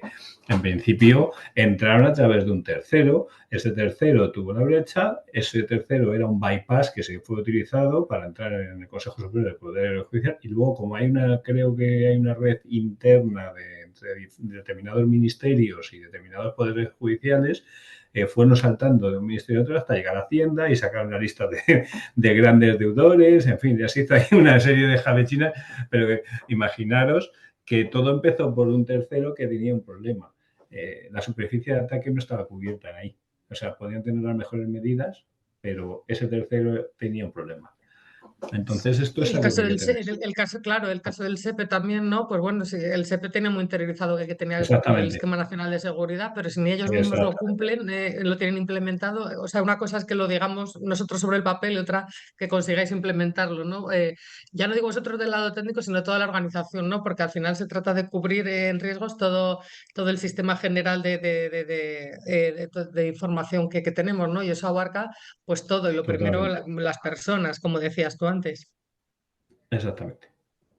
en principio, entraron a través de un tercero, ese tercero tuvo la brecha, ese tercero era un bypass que se fue utilizado para entrar en el Consejo Superior del Poder Judicial y luego, como creo que hay una red interna entre determinados ministerios y determinados poderes judiciales, fueron saltando de un ministerio a otro hasta llegar a Hacienda y sacar una lista de grandes deudores, en fin, ya se hizo ahí una serie de jabechinas, pero imaginaros que todo empezó por un tercero que tenía un problema. La superficie de ataque no estaba cubierta ahí. O sea, podían tener las mejores medidas, pero ese tercero tenía un problema. Entonces, esto es El algo que caso hay que del, tener. el caso, claro, el caso del SEPE también, ¿no? Pues bueno, sí, el SEPE tenía muy interiorizado que tenía que cumplir el Exactamente. Esquema Nacional de Seguridad, pero si ni ellos mismos lo Exactamente. cumplen, lo tienen implementado. O sea, una cosa es que lo digamos nosotros sobre el papel y otra que consigáis implementarlo, ¿no? Ya no digo vosotros del lado técnico, sino toda la organización, ¿no? Porque al final se trata de cubrir en riesgos todo el sistema general de información que tenemos, ¿no? Y eso abarca pues todo. Y lo primero, Totalmente. las personas, como decías tú antes. Exactamente.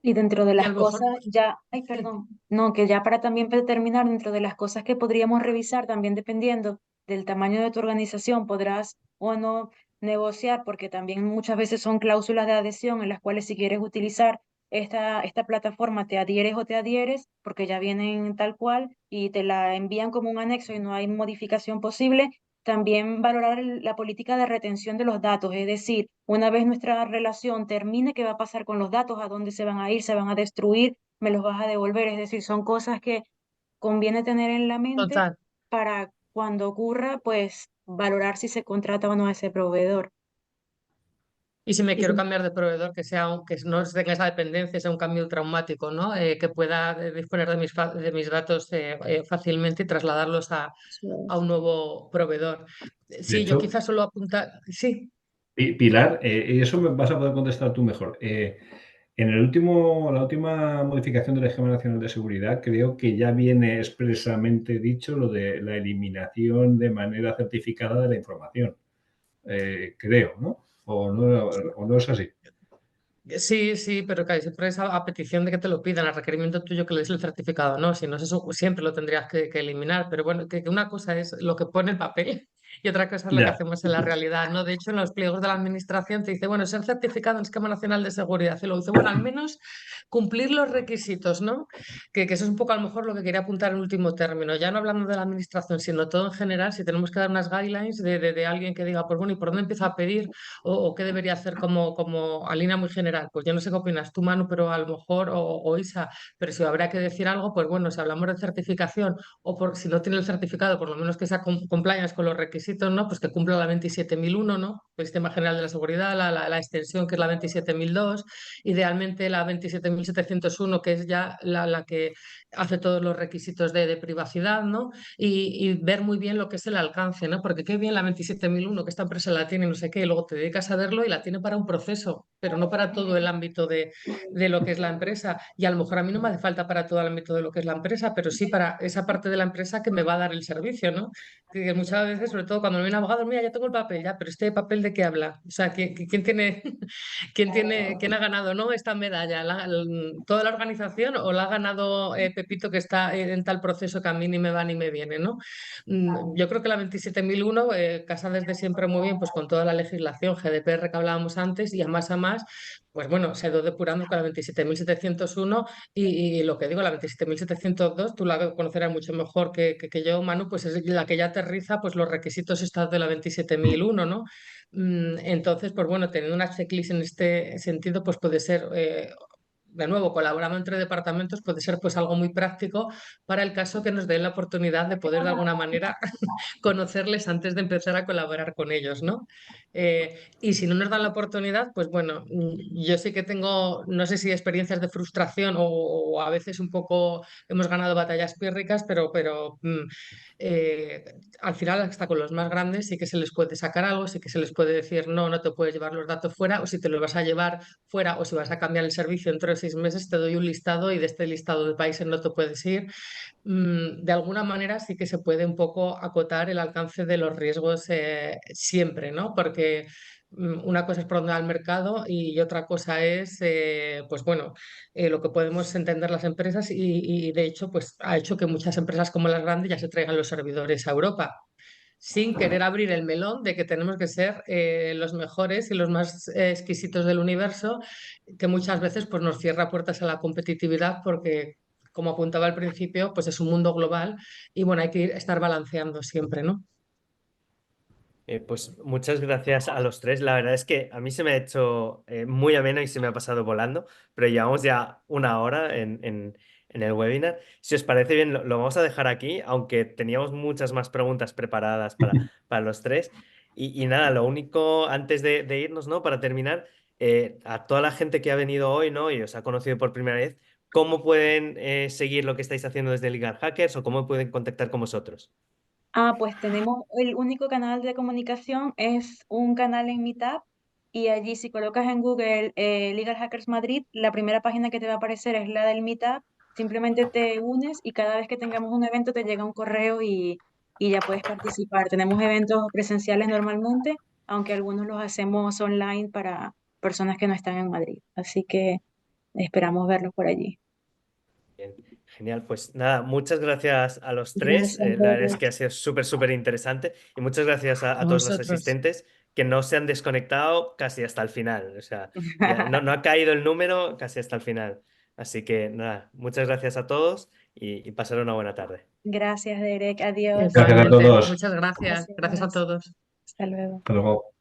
Y dentro de Y a las lo mejor, cosas, ya, ay, sí, perdón, no, que ya para también terminar, dentro de las cosas que podríamos revisar, también dependiendo del tamaño de tu organización, podrás o no negociar, porque también muchas veces son cláusulas de adhesión en las cuales si quieres utilizar esta plataforma, te adhieres o te adhieres, porque ya vienen tal cual y te la envían como un anexo y no hay modificación posible. También valorar la política de retención de los datos, es decir, una vez nuestra relación termine, ¿qué va a pasar con los datos? ¿A dónde se van a ir? ¿Se van a destruir? ¿Me los vas a devolver? Es decir, son cosas que conviene tener en la mente total. para cuando ocurra, pues valorar si se contrata o no a ese proveedor. Y si me Y quiero si- cambiar de proveedor, que sea que no tenga esa dependencia, sea un cambio traumático, ¿no? Que pueda disponer de mis datos fácilmente y trasladarlos a un nuevo proveedor. De Sí, yo hecho, quizás solo apuntar, sí, Pilar, eso me vas a poder contestar tú mejor. En la última modificación del Esquema Nacional de Seguridad, creo que ya viene expresamente dicho lo de la eliminación de manera certificada de la información. Creo, ¿no? O no es así. sí, sí, pero que siempre es a petición de que te lo pidan, a requerimiento tuyo que le des el certificado, ¿no? Si no es eso, siempre lo tendrías que eliminar. Pero bueno, que una cosa es lo que pone el papel y otra cosa es lo que Ya, hacemos en la realidad, ¿no? De hecho, en los pliegos de la administración te dice, bueno, ser certificado en Esquema Nacional de Seguridad. Y luego dice, bueno, al menos cumplir los requisitos, ¿no? Que eso es un poco a lo mejor lo que quería apuntar en último término. Ya no hablando de la administración, sino todo en general, si tenemos que dar unas guidelines de alguien que diga, pues bueno, ¿y por dónde empiezo a pedir? O qué debería hacer como a línea muy general. Pues yo no sé qué opinas tú, Manu, pero a lo mejor, o Isa, pero si habrá que decir algo, pues bueno, si hablamos de certificación o si no tiene el certificado, por lo menos que sea compliance con los requisitos, ¿no? Pues que cumpla la 27001, ¿no? El Sistema General de la Seguridad, la extensión que es la 27002, idealmente la 27701, que es ya la que hace todos los requisitos de privacidad, ¿no? Y ver muy bien lo que es el alcance, ¿no? Porque qué bien la 27001, que esta empresa la tiene, no sé qué, y luego te dedicas a verlo y la tiene para un proceso, pero no para todo el ámbito de lo que es la empresa. Y a lo mejor a mí no me hace falta para todo el ámbito de lo que es la empresa, pero sí para esa parte de la empresa que me va a dar el servicio, ¿no? Que muchas veces, sobre todo cuando me viene abogado, mira, ya tengo el papel, ya, pero ¿este papel de qué habla? O sea, ¿quién tiene, quién ha ganado, ¿no? Esta medalla? ¿Toda la organización o la ha ganado Pepito que está en tal proceso que a mí ni me va ni me viene, ¿no? Yo creo que la 27001 casa desde siempre muy bien pues con toda la legislación GDPR que hablábamos antes y a más, pues bueno, se ha ido depurando con la 27701 y lo que digo, la 27702, tú la conocerás mucho mejor que yo, Manu, pues es la que ya aterriza pues los requisitos estos de la 27001, ¿no? Entonces, pues bueno, teniendo una checklist en este sentido, pues puede ser de nuevo, colaborando entre departamentos puede ser pues algo muy práctico para el caso que nos den la oportunidad de poder de alguna manera conocerles antes de empezar a colaborar con ellos, ¿no? Y si no nos dan la oportunidad, pues bueno, yo sí que tengo, no sé si experiencias de frustración o a veces un poco hemos ganado batallas pírricas, eh, al final hasta con los más grandes sí que se les puede sacar algo, sí que se les puede decir no, no te puedes llevar los datos fuera o si te los vas a llevar fuera o si vas a cambiar el servicio dentro de 6 meses te doy un listado y de este listado de países no te puedes ir. De alguna manera sí que se puede un poco acotar el alcance de los riesgos siempre, ¿no? Porque una cosa es por dónde va el mercado y otra cosa es, pues bueno, lo que podemos entender las empresas y de hecho, pues ha hecho que muchas empresas como las grandes ya se traigan los servidores a Europa sin querer abrir el melón de que tenemos que ser los mejores y los más exquisitos del universo, que muchas veces pues, nos cierra puertas a la competitividad porque, como apuntaba al principio, pues es un mundo global y bueno, hay que estar balanceando siempre, ¿no? Pues muchas gracias a los tres. La verdad es que a mí se me ha hecho muy ameno y se me ha pasado volando, pero llevamos ya una hora en el webinar. Si os parece bien, lo vamos a dejar aquí, aunque teníamos muchas más preguntas preparadas para los tres. Y nada, lo único antes de irnos, ¿no? Para terminar, a toda la gente que ha venido hoy, ¿no? Y os ha conocido por primera vez, ¿cómo pueden seguir lo que estáis haciendo desde Legal Hackers o cómo pueden contactar con vosotros? Pues tenemos el único canal de comunicación, es un canal en Meetup, y allí si colocas en Google Legal Hackers Madrid, la primera página que te va a aparecer es la del Meetup. Simplemente te unes y cada vez que tengamos un evento te llega un correo y ya puedes participar. Tenemos eventos presenciales normalmente, aunque algunos los hacemos online para personas que no están en Madrid. Así que esperamos verlos por allí. Bien, genial, pues nada, muchas gracias a los tres. Gracias, La verdad es Derek. que ha sido súper, súper interesante. Y muchas gracias a A todos los vosotros. asistentes que no se han desconectado casi hasta el final. O sea, ya no ha caído el número casi hasta el final. Así que nada, muchas gracias a todos y pasar una buena tarde. Gracias, Derek. Adiós. Gracias a Igualmente, todos. muchas gracias. Gracias a Gracias. todos. Hasta luego. Hasta luego.